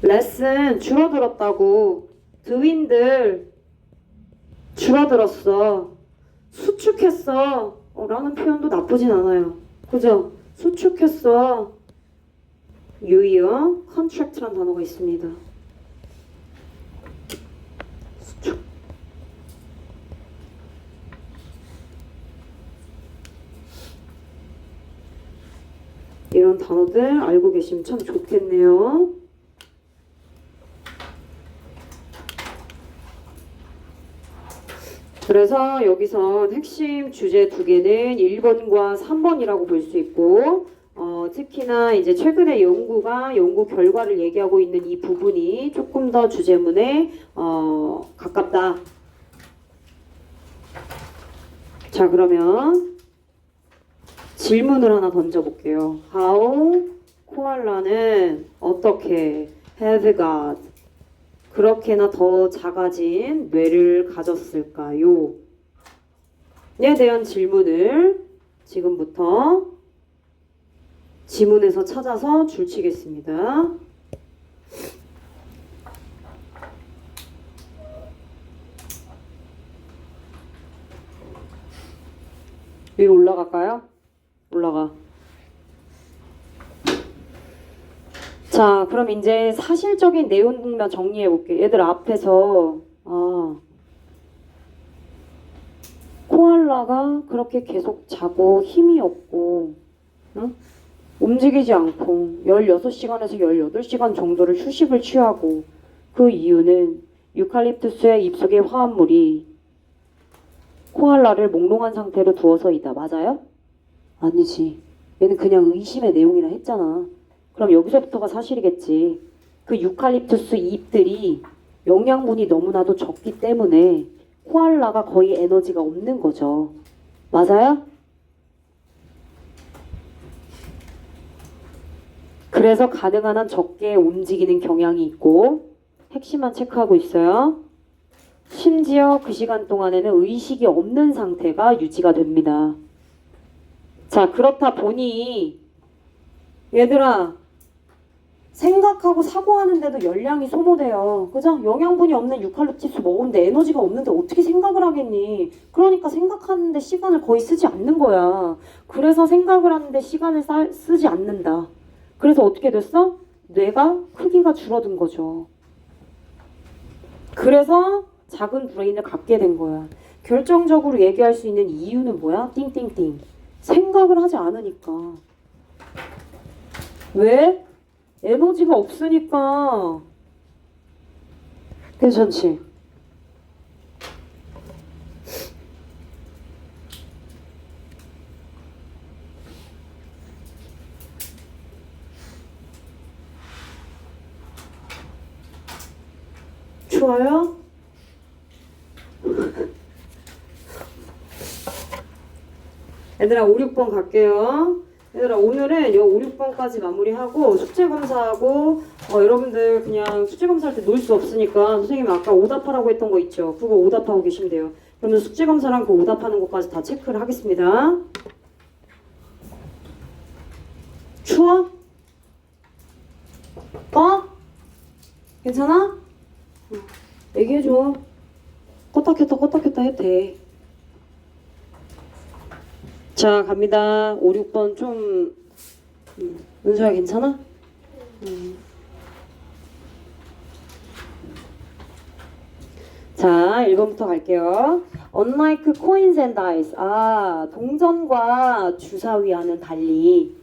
레슨 줄어들었다고. 드윈들 줄어들었어. 수축했어. 라는 표현도 나쁘진 않아요. 그죠? 수축했어. 유의어 contract란 단어가 있습니다. 수축. 이런 단어들 알고 계시면 참 좋겠네요. 그래서 여기서 핵심 주제 두 개는 1번과 3번이라고 볼 수 있고 특히나 이제 최근에 연구 결과를 얘기하고 있는 이 부분이 조금 더 주제문에 가깝다. 자, 그러면 질문을 하나 던져볼게요. How 코알라는 어떻게 have got 그렇게나 더 작아진 뇌를 가졌을까요? 에 대한 질문을 지금부터 지문에서 찾아서 줄치겠습니다. 위로 올라갈까요? 올라가. 자, 그럼 이제 사실적인 내용만 정리해 볼게. 얘들 앞에서 코알라가 그렇게 계속 자고 힘이 없고 움직이지 않고 16시간에서 18시간 정도를 휴식을 취하고 그 이유는 유칼립투스의 잎속의 화합물이 코알라를 몽롱한 상태로 두어서이다. 맞아요? 아니지. 얘는 그냥 의심의 내용이라 했잖아. 그럼 여기서부터가 사실이겠지. 그 유칼립투스 잎들이 영양분이 너무나도 적기 때문에 코알라가 거의 에너지가 없는 거죠. 맞아요? 그래서 가능한 한 적게 움직이는 경향이 있고 핵심만 체크하고 있어요. 심지어 그 시간 동안에는 의식이 없는 상태가 유지가 됩니다. 자, 그렇다 보니 얘들아 생각하고 사고하는데도 열량이 소모돼요. 그죠? 영양분이 없는 유칼립투스 먹었는데 에너지가 없는데 어떻게 생각을 하겠니? 그러니까 생각하는데 시간을 거의 쓰지 않는 거야. 그래서 생각을 하는데 시간을 쓰지 않는다. 그래서 어떻게 됐어? 뇌가 크기가 줄어든 거죠. 그래서 작은 브레인을 갖게 된 거야. 결정적으로 얘기할 수 있는 이유는 뭐야? 띵띵띵. 생각을 하지 않으니까. 왜? 에너지가 없으니까. 괜찮지? 좋아요? 얘들아 5, 6번 갈게요. 얘들아 오늘은 요 5, 6번까지 마무리하고 숙제검사하고 여러분들 그냥 숙제검사할 때 놀 수 없으니까 선생님이 아까 오답하라고 했던 거 있죠? 그거 오답하고 계시면 돼요. 그러면 숙제검사랑 그 오답하는 것까지 다 체크를 하겠습니다. 추워? 괜찮아? 얘기해줘. 껐다 켰다 해도 돼. 자 갑니다. 5, 6번 좀 은서야 괜찮아? 자 1번부터 갈게요. Unlike coins and dice. 동전과 주사위와는 달리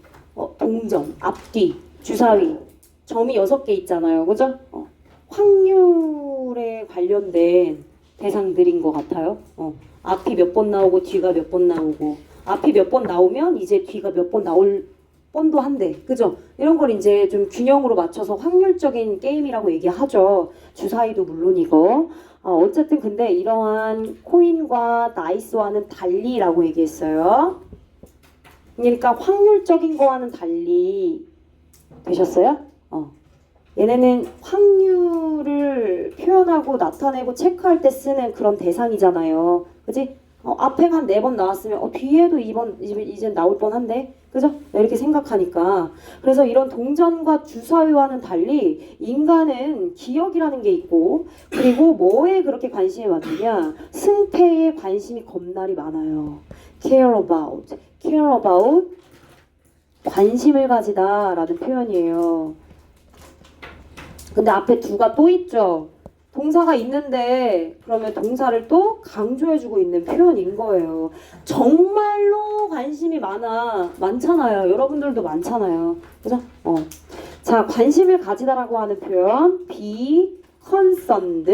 동전, 앞뒤, 주사위 점이 6개 있잖아요. 그죠? 확률에 관련된 대상들인 것 같아요. 앞이 몇 번 나오고 뒤가 몇 번 나오고 앞이 몇 번 나오면 이제 뒤가 몇 번 나올 뻔도 한데 그죠? 이런 걸 이제 좀 균형으로 맞춰서 확률적인 게임이라고 얘기하죠. 주사위도 물론이고 어쨌든 근데 이러한 코인과 다이스와는 달리라고 얘기했어요. 그러니까 확률적인 거와는 달리 되셨어요? 얘네는 확률을 표현하고 나타내고 체크할 때 쓰는 그런 대상이잖아요. 그지? 앞에 한 4번 나왔으면 뒤에도 2번 이제 나올 뻔한데 그죠? 이렇게 생각하니까 그래서 이런 동전과 주사위와는 달리 인간은 기억이라는 게 있고 그리고 뭐에 그렇게 관심이 많느냐 승패에 관심이 겁나리 많아요. care about 관심을 가지다 라는 표현이에요. 근데 앞에 두가 또 있죠. 동사가 있는데 그러면 동사를 또 강조해주고 있는 표현인 거예요. 정말로 관심이 많잖아요. 여러분들도 많잖아요. 그죠? 자, 관심을 가지다라고 하는 표현 be concerned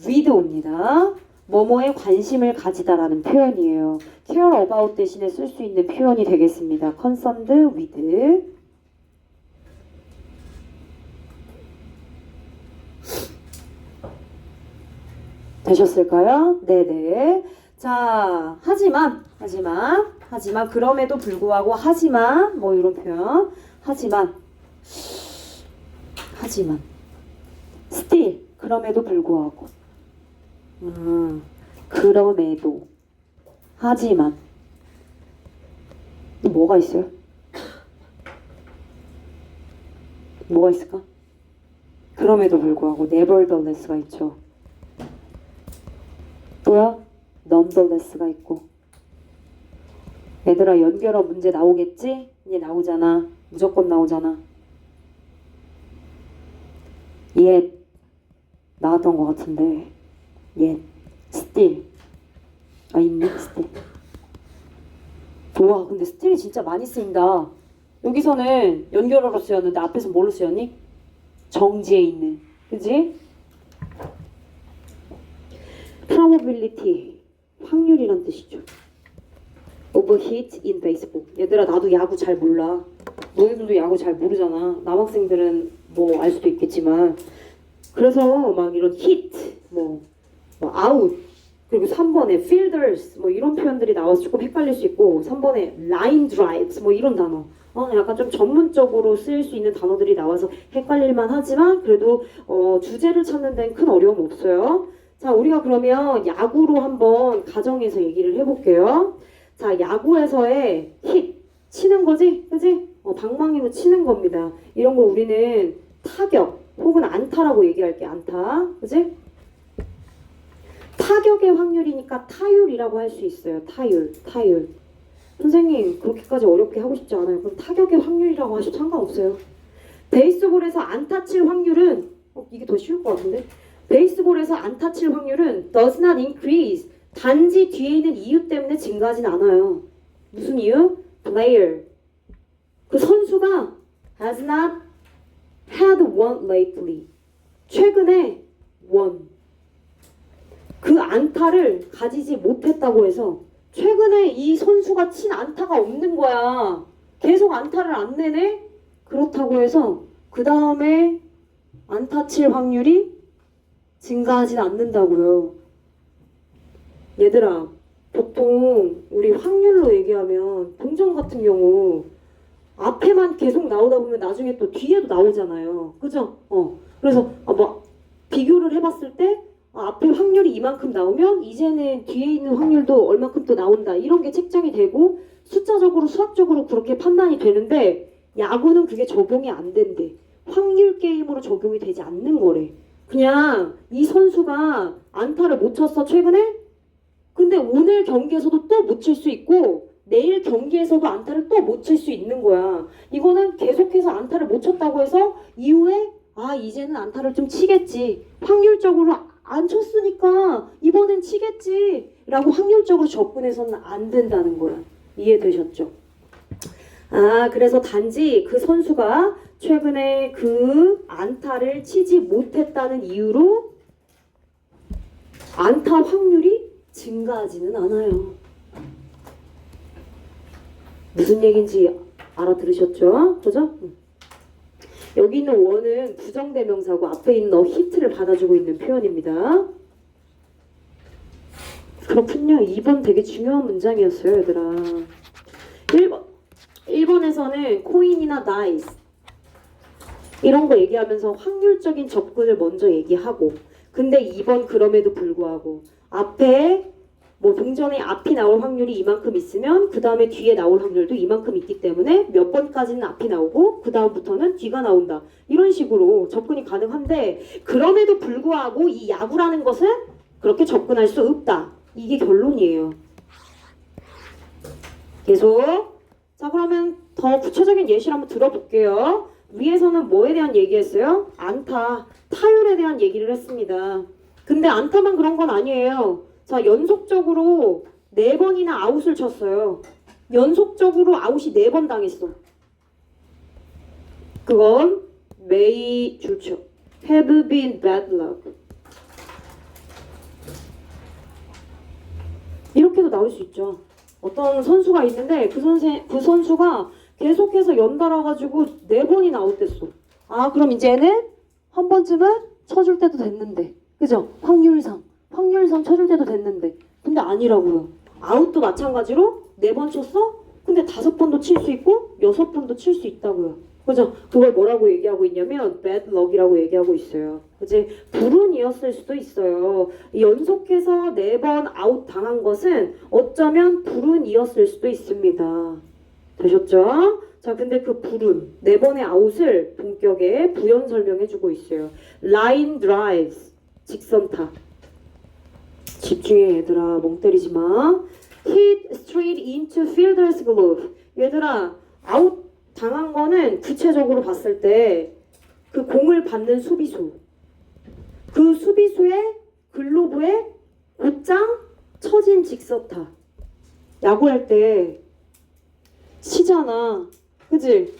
with입니다. 뭐뭐에 관심을 가지다라는 표현이에요. care about 대신에 쓸 수 있는 표현이 되겠습니다. concerned with. 되셨을까요? 네네. 자, 하지만 그럼에도 불구하고 하지만 뭐 이런 표현 하지만 still 그럼에도 불구하고 그럼에도 하지만 뭐가 있어요? 뭐가 있을까? 그럼에도 불구하고 nevertheless가 있죠. 또요? nonetheless가 있고. 얘들아 연결어 문제 나오겠지? 이제 나오잖아. 무조건 나오잖아. yet 나왔던 것 같은데 yet still 있네 still. 와 근데 still이 진짜 많이 쓰인다. 여기서는 연결어로 쓰였는데 앞에서 뭘로 쓰였니? 정지에 있는. 그지? probability 확률이란 뜻이죠. overheat in baseball. 얘들아 나도 야구 잘 몰라. 너희들도 야구 잘 모르잖아. 남학생들은 뭐 알 수도 있겠지만 그래서 막 이런 hit, 뭐 out 그리고 3번에 fielders 뭐 이런 표현들이 나와서 조금 헷갈릴 수 있고 3번에 line drives 뭐 이런 단어 약간 좀 전문적으로 쓰일 수 있는 단어들이 나와서 헷갈릴만 하지만 그래도 주제를 찾는 데는 큰 어려움 없어요. 자, 우리가 그러면 야구로 한번 가정에서 얘기를 해볼게요. 자, 야구에서의 힛 치는 거지? 그지? 방망이로 치는 겁니다. 이런 걸 우리는 타격 혹은 안타라고 얘기할게. 안타. 그지? 타격의 확률이니까 타율이라고 할 수 있어요. 타율. 선생님 그렇게까지 어렵게 하고 싶지 않아요. 그럼 타격의 확률이라고 하셔도 상관없어요. 베이스볼에서 안타 칠 확률은 이게 더 쉬울 것 같은데? 베이스볼에서 안타 칠 확률은 does not increase. 단지 뒤에 있는 이유 때문에 증가하진 않아요. 무슨 이유? player. 그 선수가 has not had one lately. 최근에 won. 그 안타를 가지지 못했다고 해서 최근에 이 선수가 친 안타가 없는 거야. 계속 안타를 안 내네? 그렇다고 해서 그 다음에 안타 칠 확률이 증가하진 않는다고요. 얘들아, 보통 우리 확률로 얘기하면 동전 같은 경우 앞에만 계속 나오다 보면 나중에 또 뒤에도 나오잖아요. 그죠? 그래서 뭐 비교를 해봤을 때 앞에 확률이 이만큼 나오면 이제는 뒤에 있는 확률도 얼만큼 또 나온다. 이런 게 책정이 되고 숫자적으로 수학적으로 그렇게 판단이 되는데 야구는 그게 적용이 안 된대. 확률 게임으로 적용이 되지 않는 거래. 그냥 이 선수가 안타를 못 쳤어 최근에? 근데 오늘 경기에서도 또 못 칠 수 있고 내일 경기에서도 안타를 또 못 칠 수 있는 거야. 이거는 계속해서 안타를 못 쳤다고 해서 이후에 이제는 안타를 좀 치겠지. 확률적으로 안 쳤으니까 이번엔 치겠지 라고 확률적으로 접근해서는 안 된다는 거야. 이해되셨죠? 그래서 단지 그 선수가 최근에 그 안타를 치지 못했다는 이유로 안타 확률이 증가하지는 않아요. 무슨 얘기인지 알아들으셨죠? 그죠? 여기 있는 원은 부정대명사고 앞에 있는 히트를 받아주고 있는 표현입니다. 그렇군요. 2번 되게 중요한 문장이었어요, 얘들아. 1번에서는 코인이나 다이스 이런 거 얘기하면서 확률적인 접근을 먼저 얘기하고 근데 2번 그럼에도 불구하고 앞에 뭐 동전의 앞이 나올 확률이 이만큼 있으면 그 다음에 뒤에 나올 확률도 이만큼 있기 때문에 몇 번까지는 앞이 나오고 그 다음부터는 뒤가 나온다. 이런 식으로 접근이 가능한데 그럼에도 불구하고 이 야구라는 것은 그렇게 접근할 수 없다. 이게 결론이에요. 계속. 자, 그러면 더 구체적인 예시를 한번 들어볼게요. 위에서는 뭐에 대한 얘기했어요? 안타, 타율에 대한 얘기를 했습니다. 근데 안타만 그런 건 아니에요. 자, 연속적으로 4번이나 아웃을 쳤어요. 연속적으로 아웃이 4번 당했어. 그건 may 좋죠. have been bad luck. 이렇게도 나올 수 있죠. 어떤 선수가 있는데 그 선수가 계속해서 연달아 가지고 4번이나 아웃됐어. 그럼 이제는 한 번쯤은 쳐줄 때도 됐는데, 그죠? 확률상 쳐줄 때도 됐는데, 근데 아니라고요. 아웃도 마찬가지로 4번 쳤어? 근데 5번도 칠 수 있고 6번도 칠 수 있다고요. 그죠? 그걸 뭐라고 얘기하고 있냐면 bad luck이라고 얘기하고 있어요. 그지? 불운이었을 수도 있어요. 연속해서 4번 아웃 당한 것은 어쩌면 불운이었을 수도 있습니다. 되셨죠? 자, 근데 그 불운 4번의 아웃을 본격에 부연 설명해주고 있어요. line drives 직선타. 집중해 얘들아. 멍 때리지 마. hit straight into fielder's glove. 얘들아, 아웃 당한 거는 구체적으로 봤을 때 그 공을 받는 수비수, 그 수비수의 글로브에 곧장 쳐진 직선타. 야구할 때 치잖아, 그치?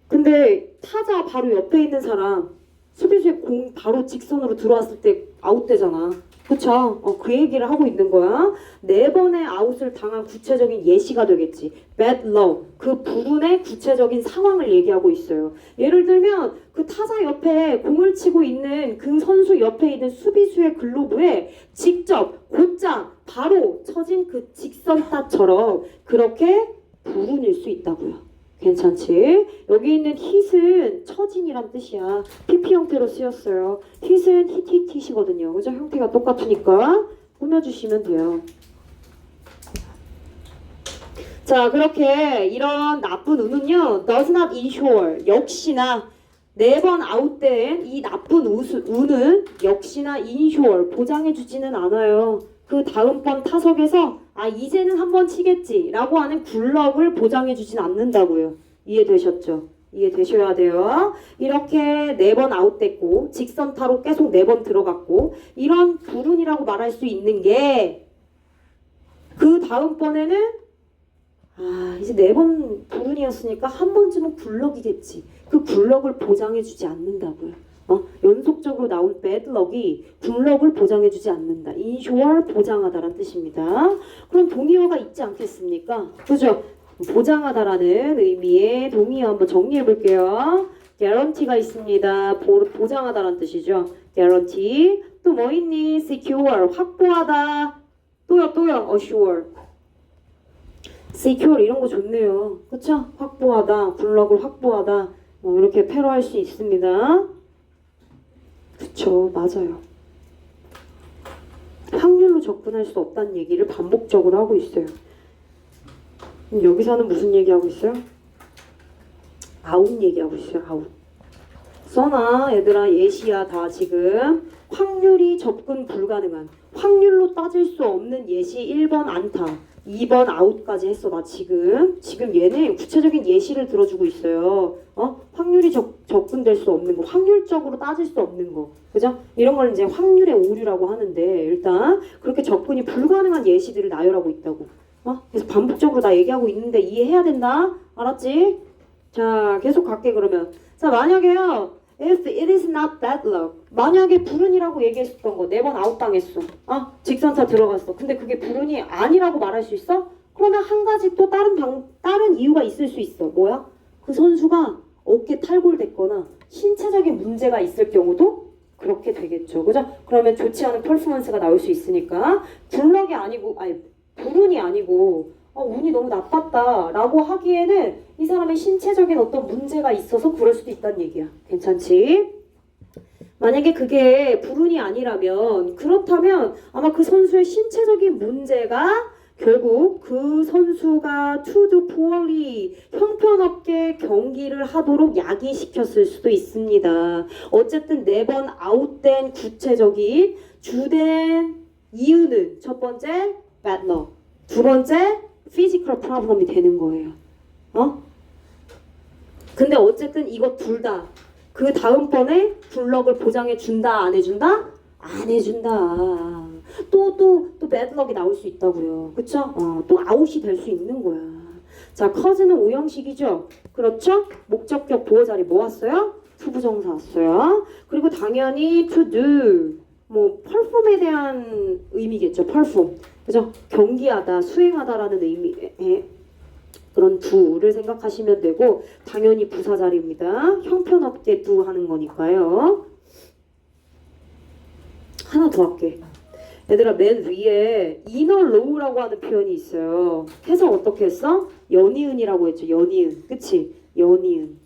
근데 타자 바로 옆에 있는 사람 수비수의 공 바로 직선으로 들어왔을 때 아웃되잖아. 그쵸? 그 얘기를 하고 있는 거야. 4번의 아웃을 당한 구체적인 예시가 되겠지. bad luck. 그 불운의 구체적인 상황을 얘기하고 있어요. 예를 들면 그 타자 옆에 공을 치고 있는 그 선수 옆에 있는 수비수의 글로브에 직접 곧장 바로 쳐진 그 직선타처럼 그렇게 불운일 수 있다고요. 괜찮지? 여기 있는 hit은 처진이란 뜻이야. PP 형태로 쓰였어요. hit은 hit이거든요. 그죠? 형태가 똑같으니까 꾸며주시면 돼요. 자, 그렇게 이런 나쁜 운은요, does not ensure, 역시나 4번 아웃된 이 나쁜 운은 역시나 ensure, 보장해주지는 않아요. 그 다음번 타석에서 이제는 한번 치겠지 라고 하는 굴럭을 보장해주진 않는다고요. 이해되셨죠? 이해되셔야 돼요. 이렇게 4번 아웃됐고 직선타로 계속 4번 들어갔고 이런 불운이라고 말할 수 있는 게 그 다음번에는 이제 4번 불운이었으니까 한 번쯤은 굴럭이겠지. 그 굴럭을 보장해주지 않는다고요. 연속적으로 나온 bad luck이 굴럭을 보장해주지 않는다. ensure 보장하다라는 뜻입니다. 그럼 동의어가 있지 않겠습니까? 그죠? 보장하다라는 의미의 동의어 한번 정리해 볼게요. guarantee가 있습니다. 보장하다라는 뜻이죠. guarantee. 또 뭐 있니? secure. 확보하다. 또요. assure. secure 이런 거 좋네요. 그쵸? 확보하다. 굴럭을 확보하다. 이렇게 패러할 수 있습니다. 그쵸, 맞아요. 확률로 접근할 수 없다는 얘기를 반복적으로 하고 있어요. 여기서는 무슨 얘기하고 있어요? 아웃 얘기하고 있어요. 아웃. 써놔 얘들아. 예시야 다 지금. 확률이 접근 불가능한, 확률로 따질 수 없는 예시 1번 안타, 2번 아웃까지 했어. 나 지금 얘네 구체적인 예시를 들어주고 있어요. 확률이 접근될 수 없는 거, 확률적으로 따질 수 없는 거, 그죠? 이런 걸 이제 확률의 오류라고 하는데, 일단 그렇게 접근이 불가능한 예시들을 나열하고 있다고. 그래서 반복적으로 나 얘기하고 있는데 이해해야 된다. 알았지? 자, 계속 갈게 그러면. 자, 만약에요, if it is not bad luck, 만약에 불운이라고 얘기했었던 거 4번 아웃당했어. 직선타 들어갔어. 근데 그게 불운이 아니라고 말할 수 있어? 그러면 한 가지 또 다른 이유가 있을 수 있어. 뭐야? 그 선수가 어깨 탈골됐거나 신체적인 문제가 있을 경우도 그렇게 되겠죠. 그죠? 그러면 좋지 않은 퍼포먼스가 나올 수 있으니까 굴럭이 아니고, 불운이 아니고 운이 너무 나빴다 라고 하기에는 이 사람의 신체적인 어떤 문제가 있어서 그럴 수도 있다는 얘기야. 괜찮지? 만약에 그게 불운이 아니라면, 그렇다면 아마 그 선수의 신체적인 문제가 결국 그 선수가 to do poorly, 형편없게 경기를 하도록 야기시켰을 수도 있습니다. 어쨌든 4번 아웃된 구체적인 주된 이유는 첫 번째 bad luck, 두 번째 physical problem이 되는 거예요. 근데 어쨌든 이거 둘 다 그 다음번에 굴럭을 보장해 준다, 안 해준다? 안 해준다. 또 bad luck이 나올 수 있다고요. 그쵸? 또 아웃이 될 수 있는 거야. 자, cause는 오형식이죠. 그렇죠? 목적격 보호 자리 뭐 왔어요? 투부정사 왔어요. 그리고 당연히 to do, perform에 대한 의미겠죠. perform. 그죠? 경기하다, 수행하다라는 의미의 그런 do를 생각하시면 되고, 당연히 부사 자리입니다. 형편없게 do 하는 거니까요. 하나 더 할게. 얘들아, 맨 위에 inner low라고 하는 표현이 있어요. 해석 어떻게 했어? 연이은이라고 했죠. 연이은. 그치? 연이은.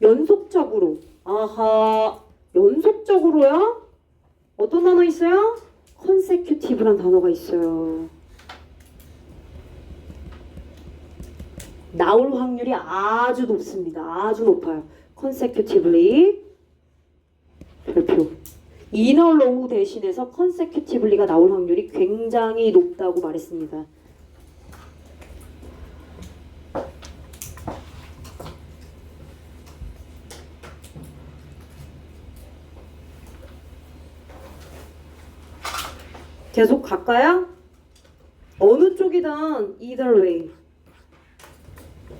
연속적으로. 아하. 연속적으로요? 어떤 단어 있어요? consecutive란 단어가 있어요. 나올 확률이 아주 높습니다. 아주 높아요. consecutively. 별표. inner low 대신해서 consecutivelly가 나올 확률이 굉장히 높다고 말했습니다. 계속 갈까요? 어느 쪽이든 either way.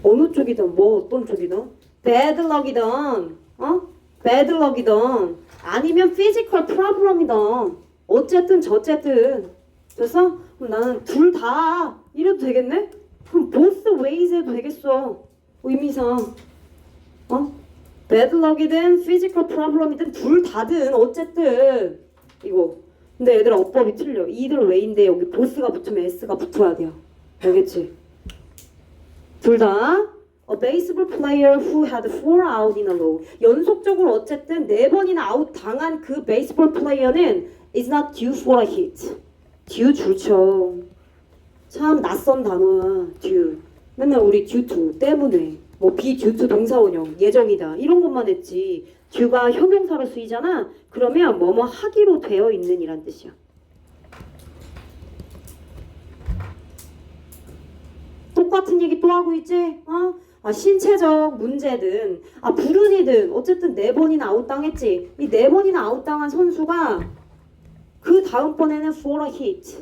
어느 쪽이든 어떤 쪽이든 bad luck이든 bad luck이든 아니면 physical problem이든 어쨌든 저쨌든 됐어? 그럼 나는 둘 다 이래도 되겠네? 그럼 both ways 해도 되겠어. 의미상. bad luck이든 physical problem이든 둘 다든 어쨌든 이거. 근데 얘들아 어법이 틀려. either way인데 여기 both가 붙으면 s가 붙어야 돼요. 알겠지? 둘 다 a baseball player who had 4 out in a row. 연속적으로 어쨌든 4번이나 아웃 당한 그 베이스볼 플레이어는 is not due for a hit. due 좋죠. 참 낯선 단어야. due. 맨날 우리 due to 때문에 뭐 be due to 동사원형 예정이다 이런 것만 했지. due가 형용사로 쓰이잖아. 그러면 뭐뭐 하기로 되어 있는 이란 뜻이야. 똑같은 얘기 또 하고 있지? 신체적 문제든 불운이든 어쨌든 4번이나 아웃당했지. 이 4번이나 아웃당한 선수가 그 다음번에는 for a hit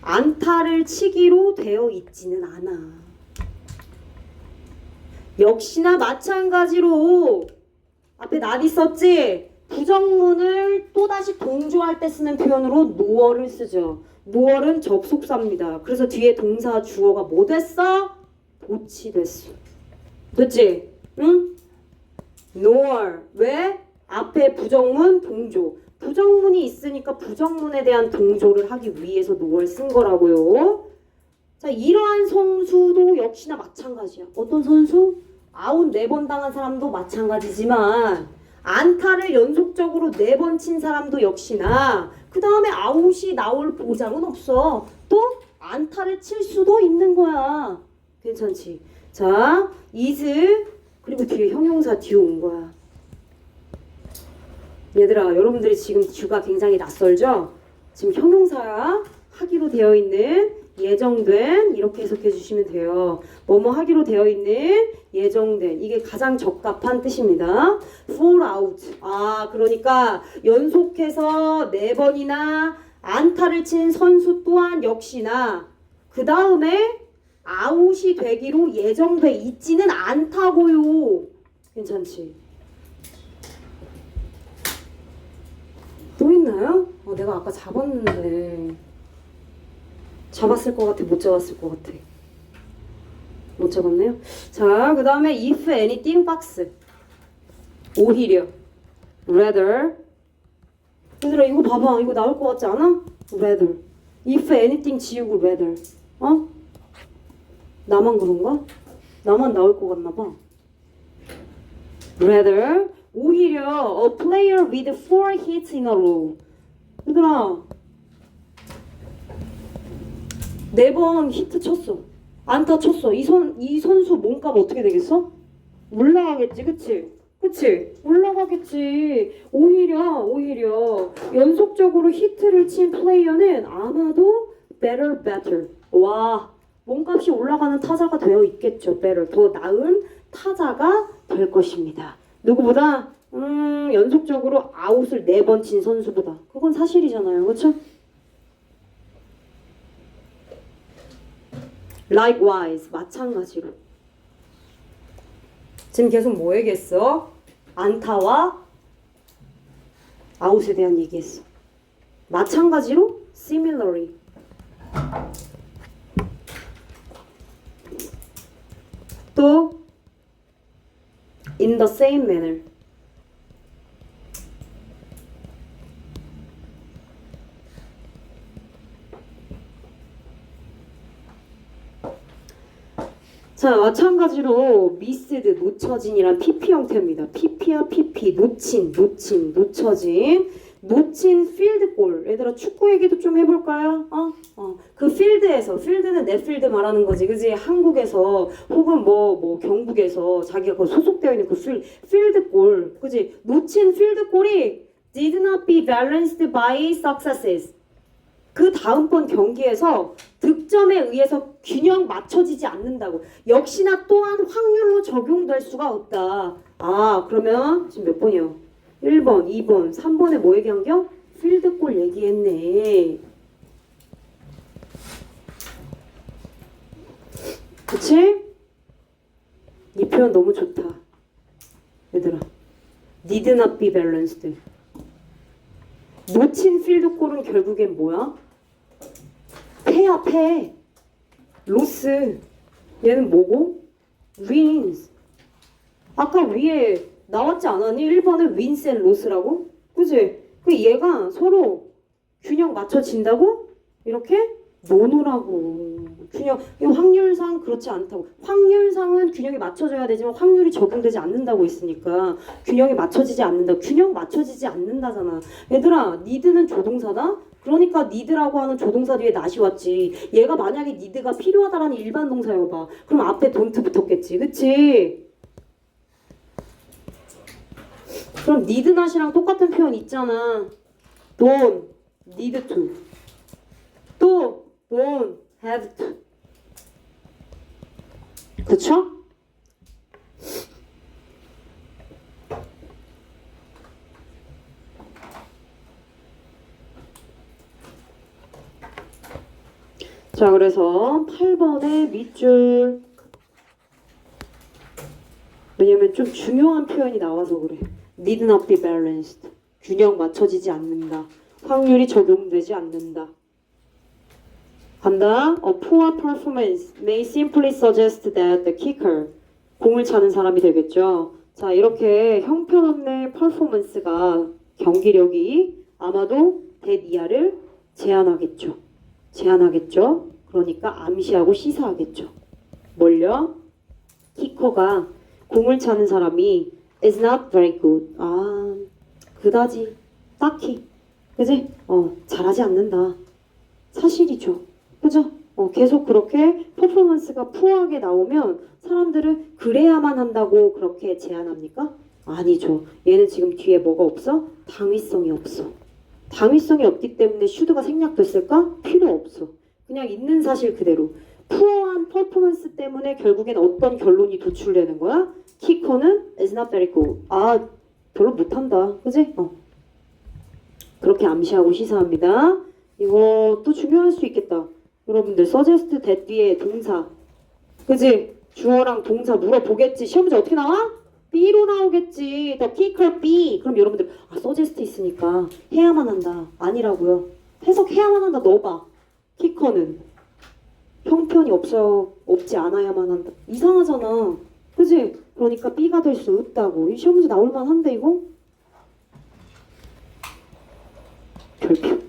안타를 치기로 되어 있지는 않아. 역시나 마찬가지로 앞에 not 있었지? 부정문을 또다시 동조할 때 쓰는 표현으로 nore를 쓰죠. nore는 접속사입니다. 그래서 뒤에 동사 주어가 뭐 됐어? 도치됐어. 됐지? 응? nor. 왜? 앞에 부정문 동조. 부정문이 있으니까 부정문에 대한 동조를 하기 위해서 nor 쓴 거라고요. 자, 이러한 선수도 역시나 마찬가지야. 어떤 선수? 아웃 4번 당한 사람도 마찬가지지만 안타를 연속적으로 4번 친 사람도 역시나 그 다음에 아웃이 나올 보장은 없어. 또 안타를 칠 수도 있는 거야. 괜찮지? 자, is 그리고 뒤에 형용사 due 온 거야. 얘들아, 여러분들이 지금 due가 굉장히 낯설죠? 지금 형용사야. 하기로 되어 있는 예정된 이렇게 해석해 주시면 돼요. 뭐뭐 하기로 되어 있는 예정된 이게 가장 적합한 뜻입니다. fall out. 그러니까 연속해서 4번이나 안타를 친 선수 또한 역시나 그 다음에 아웃이 되기로 예정돼 있지는 않다고요. 괜찮지? 또 있나요? 내가 아까 잡았는데 잡았을 것 같아? 못 잡았을 것 같아? 못 잡았네요? 자, 그 다음에 if anything 박스 오히려 rather 얘들아 이거 봐봐. 이거 나올 것 같지 않아? rather if anything 지우고 rather 나만 그런가? 나만 나올 것 같나 봐. rather 오히려 a player with 4 hits in a row. 얘들아 4번 히트 쳤어. 안타 쳤어. 이 선수 몸값 어떻게 되겠어? 올라가겠지, 그치? 그치? 올라가겠지. 오히려 연속적으로 히트를 친 플레이어는 아마도 better. 와, 몸값이 올라가는 타자가 되어 있겠죠. better. 더 나은 타자가 될 것입니다. 누구보다? 연속적으로 아웃을 4번 친 선수보다. 그건 사실이잖아요. 그쵸? likewise 마찬가지로 지금 계속 뭐 얘기했어? 안타와 아웃에 대한 얘기했어. 마찬가지로 similarly 또 in the same manner 자, 마찬가지로 missed, 놓쳐진이란 PP 형태입니다. PP야 PP, 놓친, 놓쳐진, 놓친 필드골. 얘들아 축구 얘기도 좀 해볼까요? 그 필드에서, 필드는 내 필드 말하는 거지, 그지? 한국에서 혹은 뭐 경북에서 자기가 그 소속되어 있는 그 필드골, 그지? 놓친 필드골이 did not be balanced by successes. 그 다음번 경기에서 득점에 의해서 균형 맞춰지지 않는다고. 역시나 또한 확률로 적용될 수가 없다. 그러면 지금 몇 번이요? 1번, 2번, 3번에 뭐 얘기한겨? 필드골 얘기했네. 그치? 이 표현 너무 좋다. 얘들아. Did not be balanced. 놓친 필드골은 결국엔 뭐야? 패야 패. 로스. 얘는 뭐고? wins. 아까 위에 나왔지 않았니? 1번은 wins and loss라고? 그치? 그 얘가 서로 균형 맞춰진다고? 이렇게 노노라고. 균형, 이 확률상 그렇지 않다고. 확률상은 균형이 맞춰져야 되지만 확률이 적용되지 않는다고 했으니까 균형이 맞춰지지 않는다. 균형 맞춰지지 않는다잖아. 얘들아, need는 조동사다? 그러니까 need라고 하는 조동사 뒤에 not이 왔지. 얘가 만약에 need가 필요하다라는 일반 동사여봐. 그럼 앞에 don't 붙었겠지. 그치? 그럼 need not이랑 똑같은 표현 있잖아. don't need to. 또 don't have to. 그쵸? 자, 그래서 8번의 밑줄. 왜냐면 좀 중요한 표현이 나와서 그래. need not be balanced. 균형 맞춰지지 않는다. 확률이 적용되지 않는다. 간다. A poor performance may simply suggest that the kicker. 공을 차는 사람이 되겠죠. 자, 이렇게 형편없는 퍼포먼스가 경기력이 아마도 that 이하를 제한하겠죠. 제한하겠죠. 그러니까 암시하고 시사하겠죠. 뭘요? 키커가 공을 차는 사람이 is not very good. 아, 그다지 딱히 그지? 잘하지 않는다. 사실이죠. 그죠? 계속 그렇게 퍼포먼스가 푸어하게 나오면 사람들은 그래야만 한다고 그렇게 제안합니까? 아니죠. 얘는 지금 뒤에 뭐가 없어? 당위성이 없어. 당위성이 없기 때문에 슈드가 생략됐을까? 필요 없어. 그냥 있는 사실 그대로. 푸어한 퍼포먼스 때문에 결국엔 어떤 결론이 도출되는 거야? 키커는 is not very good. 아, 별로 못한다. 그지? 그렇게 암시하고 시사합니다. 이거 또 중요할 수 있겠다. 여러분들 suggest that 뒤에 동사. 그지? 주어랑 동사 물어보겠지. 시험 문제 어떻게 나와? B로 나오겠지. The kicker B. 그럼 여러분들 suggest 있으니까 해야만 한다. 아니라고요. 해석해야만 한다. 넣어봐. 키커는 형편이 없지 않아야만 한다. 이상하잖아. 그지? 그러니까 B가 될 수 없다고. 이 시험 문제 나올만 한데 이거? 별표.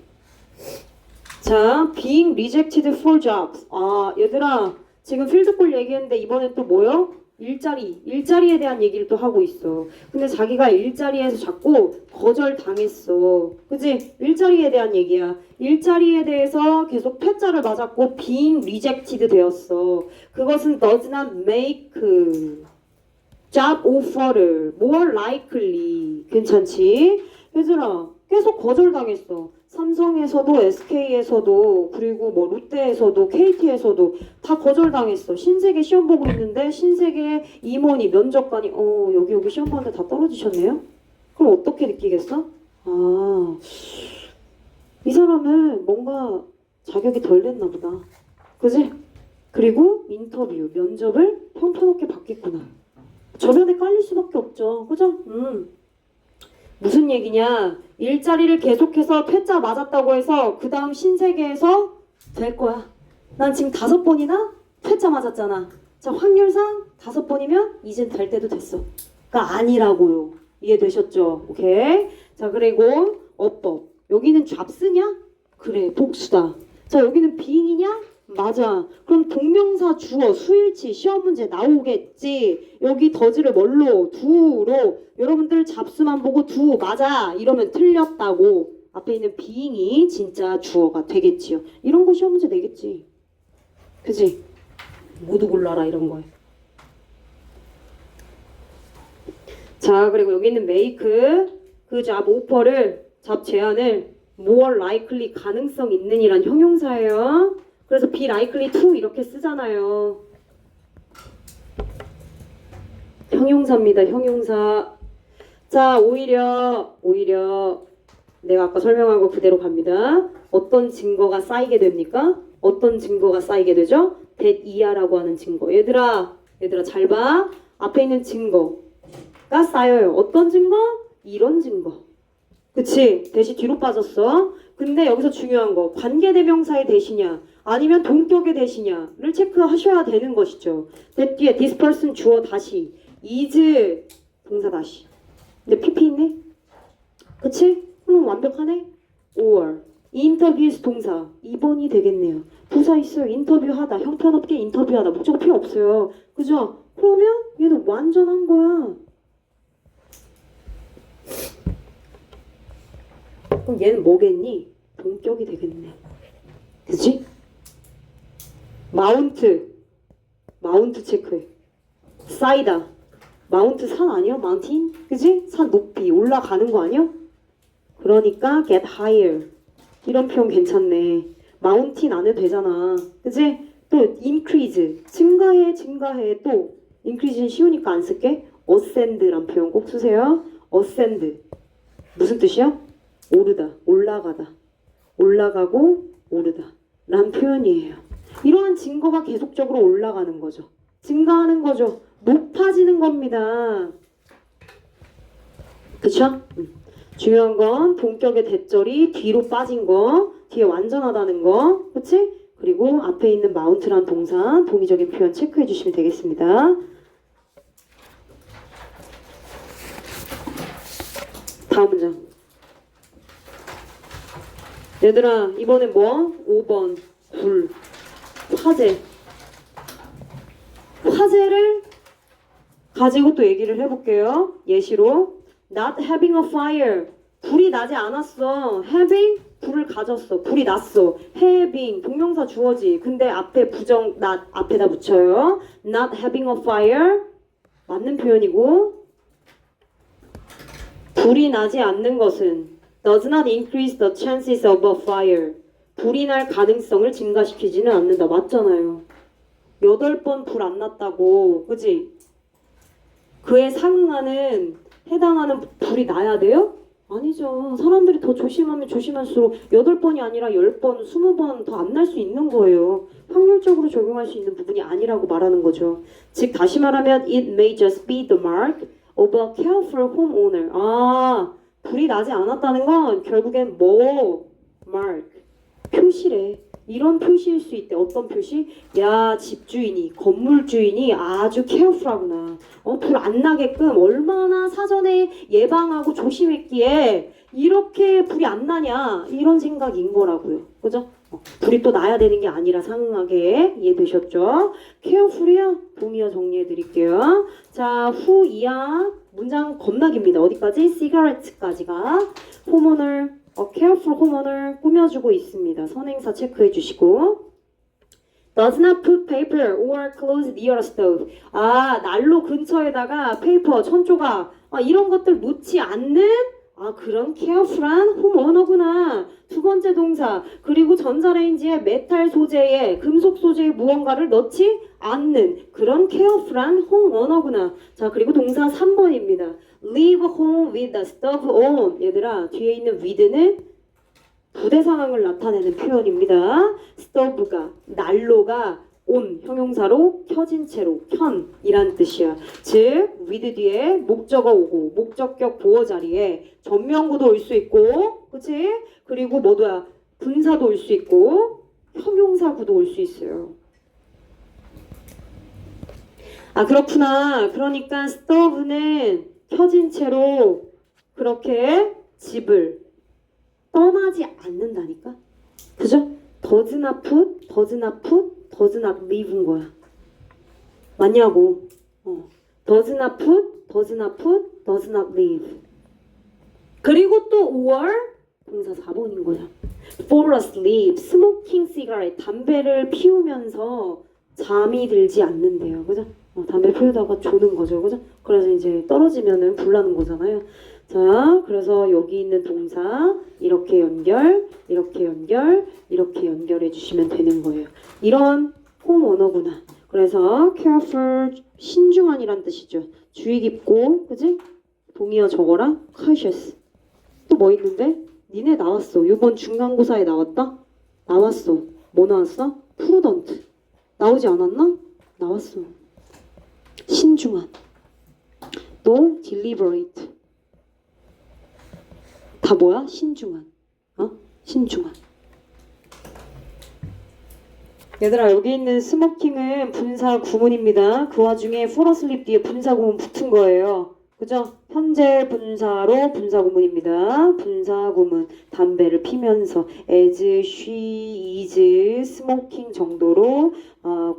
자, being rejected for jobs. 아, 얘들아, 지금 필드골 얘기했는데 이번엔 또 뭐요? 일자리에 대한 얘기를 또 하고 있어. 근데 자기가 일자리에서 자꾸 거절당했어. 그치? 일자리에 대한 얘기야. 일자리에 대해서 계속 퇴짜를 맞았고 being rejected 되었어. 그것은 does not make job offer를 more likely. 괜찮지? 얘들아, 계속 거절당했어. 삼성에서도 SK에서도 그리고 뭐 롯데에서도 KT에서도 다 거절당했어. 신세계 시험 보고 있는데 신세계 임원이 면접관이 여기 시험 보는데 다 떨어지셨네요? 그럼 어떻게 느끼겠어? 아, 이 사람은 뭔가 자격이 덜 됐나 보다. 그지? 그리고 인터뷰, 면접을 형편없게 받겠구나. 저변에 깔릴 수밖에 없죠. 그죠? 무슨 얘기냐? 일자리를 계속해서 퇴짜 맞았다고 해서 그 다음 신세계에서 될 거야. 난 지금 5번이나 퇴짜 맞았잖아. 자, 확률상 5번이면 이젠 될 때도 됐어. 그러니까 아니라고요. 이해되셨죠? 오케이. 자, 그리고 어법. 여기는 잡스냐? 그래, 복수다. 자, 여기는 being이냐? 맞아. 그럼 동명사 주어 수일치 시험 문제 나오겠지. 여기 더즈를 뭘로? 두로. 여러분들 잡수만 보고 두 맞아 이러면 틀렸다고. 앞에 있는 being이 진짜 주어가 되겠지요. 이런 거 시험 문제 내겠지. 그지? 모두 골라라 이런 거에. 자, 그리고 여기 있는 make 그 잡 오퍼를 잡 제안을 more likely 가능성 있는 이란 형용사예요. 그래서 be likely to 이렇게 쓰잖아요. 형용사입니다. 형용사. 자, 오히려 내가 아까 설명한 거 그대로 갑니다. 어떤 증거가 쌓이게 됩니까? 어떤 증거가 쌓이게 되죠? that 이하라고 하는 증거. 얘들아 잘 봐. 앞에 있는 증거가 쌓여요. 어떤 증거? 이런 증거. 그치? 대시 뒤로 빠졌어. 근데 여기서 중요한 거 관계대명사의 대시냐 아니면 동격의 대시냐를 체크하셔야 되는 것이죠. 그 뒤에 this person 주어 다시 is 동사 다시. 근데 PP 있네? 그치? 그럼 완벽하네? or interviews 동사 2번이 되겠네요. 부사 있어요. 인터뷰하다. 형편없게 인터뷰하다. 목적어 필요 없어요. 그죠? 그러면 얘는 완전한 거야. 그럼 얘는 뭐겠니? 동격이 되겠네. 그치? 마운트 체크해. 쌓이다. 마운트 산 아니야? 마운틴? 그치? 산 높이 올라가는 거 아니야? 그러니까 get higher 이런 표현 괜찮네. 마운틴 안 해도 되잖아. 그치? 또 increase 증가해 또 increase는 쉬우니까 안 쓸게. ascend란 표현 꼭 쓰세요. ascend 무슨 뜻이야? 오르다, 올라가다, 올라가고 오르다 라는 표현이에요. 이러한 증거가 계속적으로 올라가는 거죠. 증가하는 거죠. 높아지는 겁니다. 그쵸? 중요한 건 동격의 대절이 뒤로 빠진 거, 뒤에 완전하다는 거, 그치? 그리고 앞에 있는 마운트란 동사, 동의적인 표현 체크해 주시면 되겠습니다. 다음 문장. 얘들아, 이번엔 뭐? 5번, 불, 화재. 화재를 가지고 또 얘기를 해볼게요. 예시로. Not having a fire. 불이 나지 않았어. having 불을 가졌어. 불이 났어. having 동명사 주어지. 근데 앞에 부정 not 앞에다 붙여요. Not having a fire 맞는 표현이고 불이 나지 않는 것은 does not increase the chances of a fire. 불이 날 가능성을 증가시키지는 않는다. 맞잖아요. 8번 불 안 났다고. 그지? 그에 상응하는 해당하는 불이 나야 돼요? 아니죠. 사람들이 더 조심하면 조심할수록 8번이 아니라 10번, 20번 더 안 날 수 있는 거예요. 확률적으로 적용할 수 있는 부분이 아니라고 말하는 거죠. 즉 다시 말하면 it may just be the mark of a careful homeowner. 아, 불이 나지 않았다는 건 결국엔 뭐? mark. 표시래. 이런 표시일 수 있대. 어떤 표시? 야, 집주인이, 건물주인이 아주 케어풀하구나. 불 안 나게끔 얼마나 사전에 예방하고 조심했기에 이렇게 불이 안 나냐. 이런 생각인 거라고요. 그죠? 불이 또 나야 되는 게 아니라 상응하게 이해되셨죠? 케어풀이요? 동의어 정리해 드릴게요. 자, 후 이하 문장 겁나깁니다. 어디까지? cigarette까지가 homeowner careful homeowner 꾸며주고 있습니다. 선행사 체크해 주시고 does not put paper or clothes near a stove. 아, 난로 근처에다가 페이퍼, 천조각 이런 것들 놓지 않는 그런 careful한 homeowner구나. 두 번째 동사. 그리고 전자레인지에 메탈 소재에 금속 소재의 무언가를 넣지 않는 그런 careful한 homeowner구나. 자, 그리고 동사 3번입니다. leave home with the stove on. 얘들아, 뒤에 있는 with는 부대 상황을 나타내는 표현입니다. stove가, 난로가 on, 형용사로 켜진 채로, 켠이란 뜻이야. 즉, with 뒤에 목적어 오고, 목적격 보어 자리에 전명구도 올 수 있고, 그치? 그리고 뭐야? 분사도 올 수 있고, 형용사구도 올 수 있어요. 아, 그렇구나. 그러니까 stove는 켜진 채로 그렇게 집을 떠나지 않는다니까? 그죠? does not put, does not put, does not leave인 거야. 맞냐고. does not put, does not put, does not leave. 그리고 또 or 동사 4번인 거야. fall asleep, smoking cigarette, 담배를 피우면서 잠이 들지 않는데요. 그죠? 담배 피우다가 조는 거죠. 그죠? 그래서 이제 떨어지면은 불나는 거잖아요. 자, 그래서 여기 있는 동사 이렇게 연결, 이렇게 연결, 이렇게 연결해 주시면 되는 거예요. 이런 홈언어구나. 그래서 careful, 신중한이란 뜻이죠. 주의 깊고, 그지? 동의어 적어라. cautious. 또 뭐 있는데? 니네 나왔어. 이번 중간고사에 나왔다? 나왔어. 뭐 나왔어? prudent. 나오지 않았나? 나왔어. 신중한. 또 deliberate. 다 뭐야? 신중한. 신중한. 얘들아, 여기 있는 스모킹은 분사 구문입니다. 그 와중에 fall asleep 뒤에 분사 구문 붙은 거예요. 그죠? 현재 분사로 분사 구문입니다. 분사 구문. 담배를 피면서 as she is smoking 정도로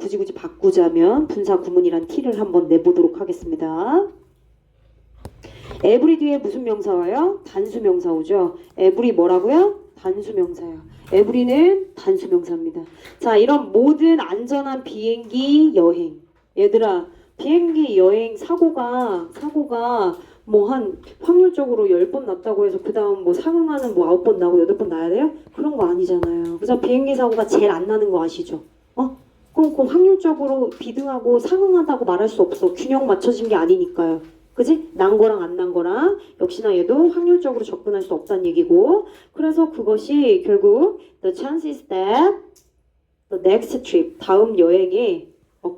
굳이 바꾸자면 분사 구문이란 티를 한번 내보도록 하겠습니다. every 뒤에 무슨 명사 와요? 단수 명사 오죠. every 뭐라고요? 단수 명사예요. every는 단수 명사입니다. 자, 이런 모든 안전한 비행기 여행. 얘들아, 비행기 여행 사고가 뭐 한 확률적으로 10번 났다고 해서 그 다음 뭐 상응하는 뭐 9번 나고 8번 나야 돼요? 그런 거 아니잖아요. 그래서 비행기 사고가 제일 안 나는 거 아시죠? 그럼 그 확률적으로 비등하고 상응하다고 말할 수 없어. 균형 맞춰진 게 아니니까요. 그지? 난 거랑 안 난 거랑 역시나 얘도 확률적으로 접근할 수 없다는 얘기고, 그래서 그것이 결국 the chances that the next trip 다음 여행에 a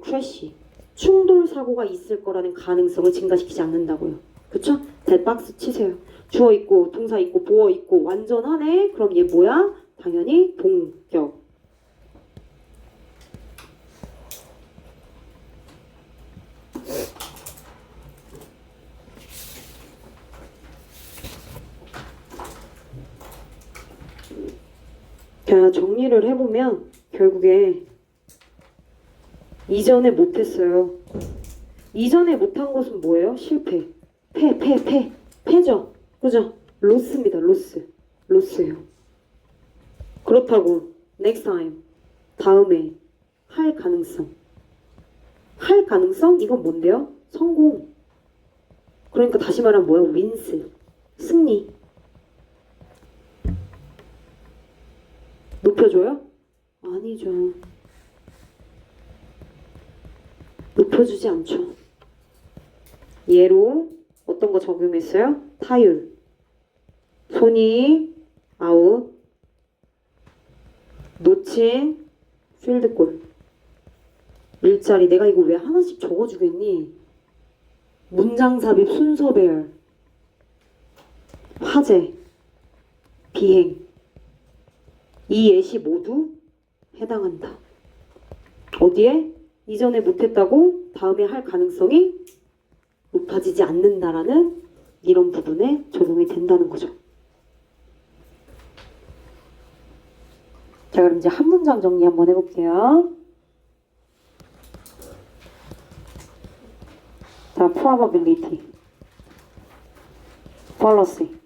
crash 충돌 사고가 있을 거라는 가능성을 증가시키지 않는다고요. 그쵸? 대박스 치세요. 주어 있고 동사 있고 보어 있고 완전하네. 그럼 얘 뭐야? 당연히 동격. 자, 정리를 해보면 결국에 이전에 못했어요. 이전에 못한 것은 뭐예요? 실패. 패죠. 그죠? 로스입니다. 로스예요. 그렇다고 next time 다음에 할 가능성. 이건 뭔데요? 성공. 그러니까 다시 말하면 뭐예요? wins. 승리. 높여줘요? 아니죠. 높여주지 않죠. 얘로 어떤 거 적용했어요? 타율. 손이 아웃. 놓친 필드골. 일자리. 내가 이거 왜 하나씩 적어주겠니? 문장 삽입 순서 배열. 화재. 비행. 이 예시 모두 해당한다. 어디에? 이전에 못했다고 다음에 할 가능성이 높아지지 않는다라는 이런 부분에 적용이 된다는 거죠. 자, 그럼 이제 한 문장 정리 한번 해볼게요. 자, probability, fallacy.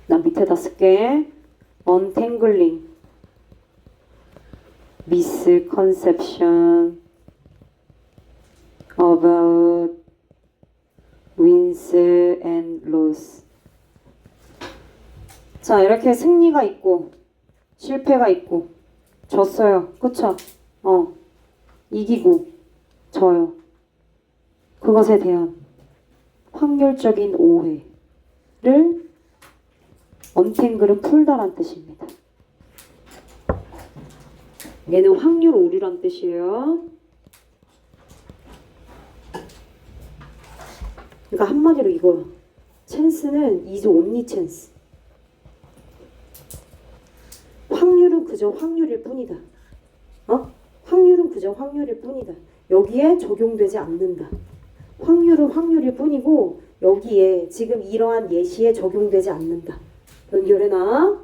난 밑에다 쓸게. untangling, misconception about wins and loss. 자, 이렇게 승리가 있고 실패가 있고 졌어요. 그쵸? 이기고 져요. 그것에 대한 확률적인 오해를 언탱글은 풀다란 뜻입니다. 얘는 확률 오류란 뜻이에요. 그러니까 한마디로 이거야. 찬스는 is only chance. 확률은 그저 확률일 뿐이다. 확률은 그저 확률일 뿐이다. 여기에 적용되지 않는다. 확률은 확률일 뿐이고 여기에 지금 이러한 예시에 적용되지 않는다. 연결해놔.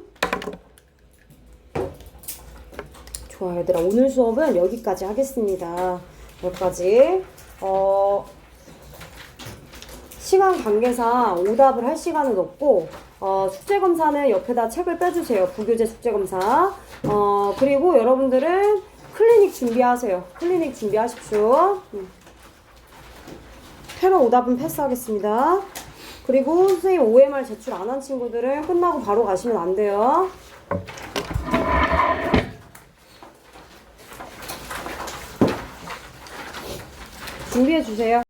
좋아요, 얘들아. 오늘 수업은 여기까지 하겠습니다. 여기까지. 시간 관계상 오답을 할 시간은 없고 숙제검사는 옆에다 책을 빼주세요. 부교재 숙제검사. 그리고 여러분들은 클리닉 준비하세요. 클리닉 준비하십시오. 테러 오답은 패스하겠습니다. 그리고 선생님 OMR 제출 안 한 친구들은 끝나고 바로 가시면 안 돼요. 준비해 주세요.